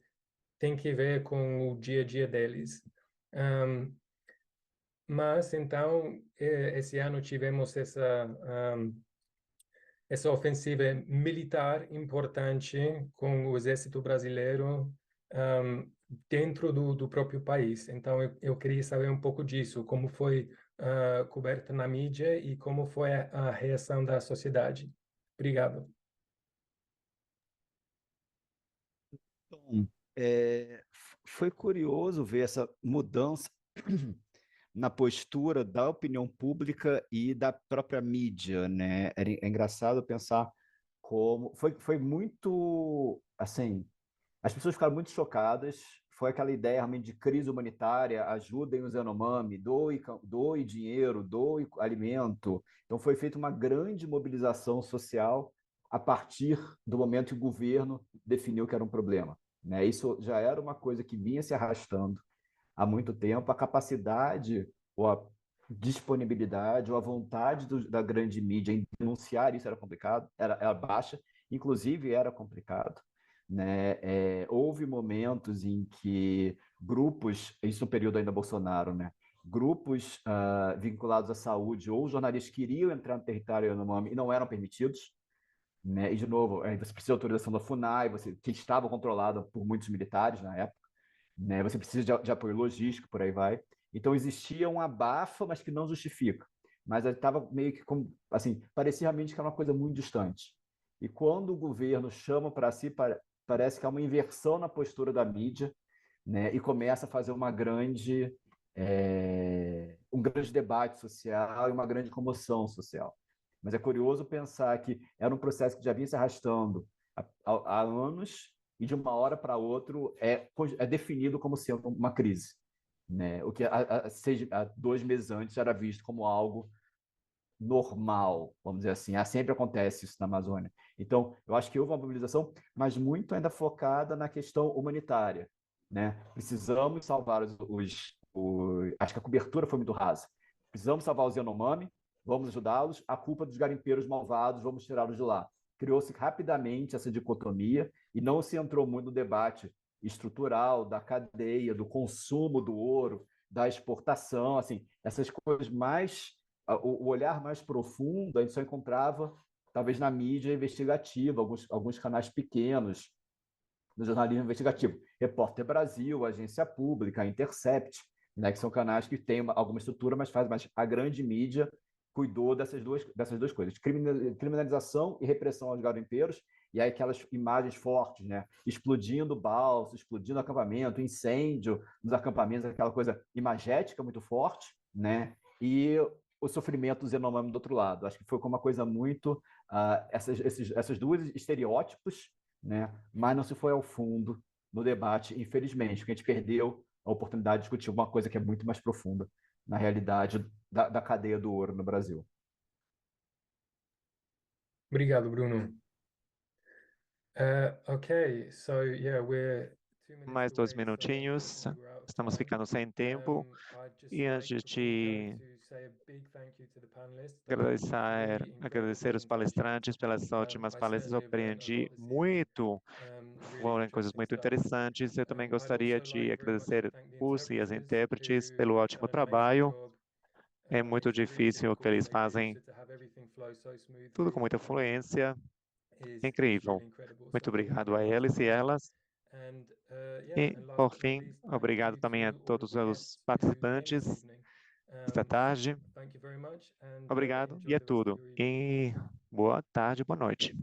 tem que ver com o dia a dia deles. Mas, então, esse ano tivemos essa ofensiva militar importante com o exército brasileiro dentro do próprio país. Então, eu queria saber um pouco disso, como foi coberto na mídia e como foi a reação da sociedade. Obrigado. Então, foi curioso ver essa mudança na postura da opinião pública e da própria mídia, né? É engraçado pensar como foi muito assim, as pessoas ficaram muito chocadas. Foi aquela ideia realmente de crise humanitária, ajudem os Yanomami, doe dinheiro, doe alimento. Então foi feita uma grande mobilização social a partir do momento que o governo definiu que era um problema, né? Isso já era uma coisa que vinha se arrastando há muito tempo. A capacidade ou a disponibilidade ou a vontade da grande mídia em denunciar isso era complicado, era baixa, inclusive era complicado, né? Houve momentos em que grupos, isso no período ainda Bolsonaro, né? Grupos vinculados à saúde ou jornalistas queriam entrar no território Yanomami e não eram permitidos, né? E, de novo, você precisa de autorização da FUNAI, que estava controlada por muitos militares na época, né? Você precisa de apoio logístico, por aí vai. Então existia um abafa, mas que não justifica. Mas estava meio que como, assim, parecia realmente que era uma coisa muito distante. E quando o governo chama para si, parece que há uma inversão na postura da mídia, né? E começa a fazer um grande debate social e uma grande comoção social. Mas é curioso pensar que era um processo que já vinha se arrastando há anos, e de uma hora para outra é definido como sendo uma crise, né? O que há 2 meses antes era visto como algo normal, vamos dizer assim. Sempre acontece isso na Amazônia. Então, eu acho que houve uma mobilização, mas muito ainda focada na questão humanitária, né? Precisamos salvar acho que a cobertura foi muito rasa. Precisamos salvar os Yanomami, vamos ajudá-los. A culpa dos garimpeiros malvados, vamos tirá-los de lá. Criou-se rapidamente essa dicotomia e não se entrou muito no debate estrutural da cadeia, do consumo do ouro, da exportação, assim, essas coisas mais, o olhar mais profundo a gente só encontrava talvez na mídia investigativa, alguns canais pequenos no jornalismo investigativo, Repórter Brasil, Agência Pública, Intercept, né, que são canais que têm alguma estrutura, mas a grande mídia cuidou dessas duas coisas, criminalização e repressão aos garimpeiros, e aí aquelas imagens fortes, né? Explodindo balsa, explodindo acampamento, incêndio nos acampamentos, aquela coisa imagética muito forte, né? E o sofrimento dos Yanomami do outro lado. Acho que foi como uma coisa muito essas duas estereótipos, né? Mas não se foi ao fundo no debate, infelizmente, porque a gente perdeu a oportunidade de discutir uma coisa que é muito mais profunda na realidade da cadeia do ouro no Brasil. Obrigado, Bruno. Okay, so yeah, we're 2 minutes Mais 2 away, so minutinhos, we're out of estamos time. ficando sem tempo. I'd just E antes like, before we de go, to say a big thank you to the panelists. That was three incredible agradecer os presentations. palestrantes pelas ótimas I palestras, eu certainly have learned a aprendi lot this evening. muito, Really foram coisas interesting muito stuff. interessantes. Eu também I'd gostaria also de like very much to agradecer thank the os e as intérpretes who've pelo done ótimo an amazing trabalho. job. É muito It's really difícil o que difficult eles when they do fazem, so to have everything flow so tudo smoothly. com muita fluência. Is Incrível. really incredible. So Muito thank you obrigado very a much eles for e that. elas. E, por fim, obrigado também a todos os participantes esta tarde. Obrigado e é tudo. E boa tarde, boa noite.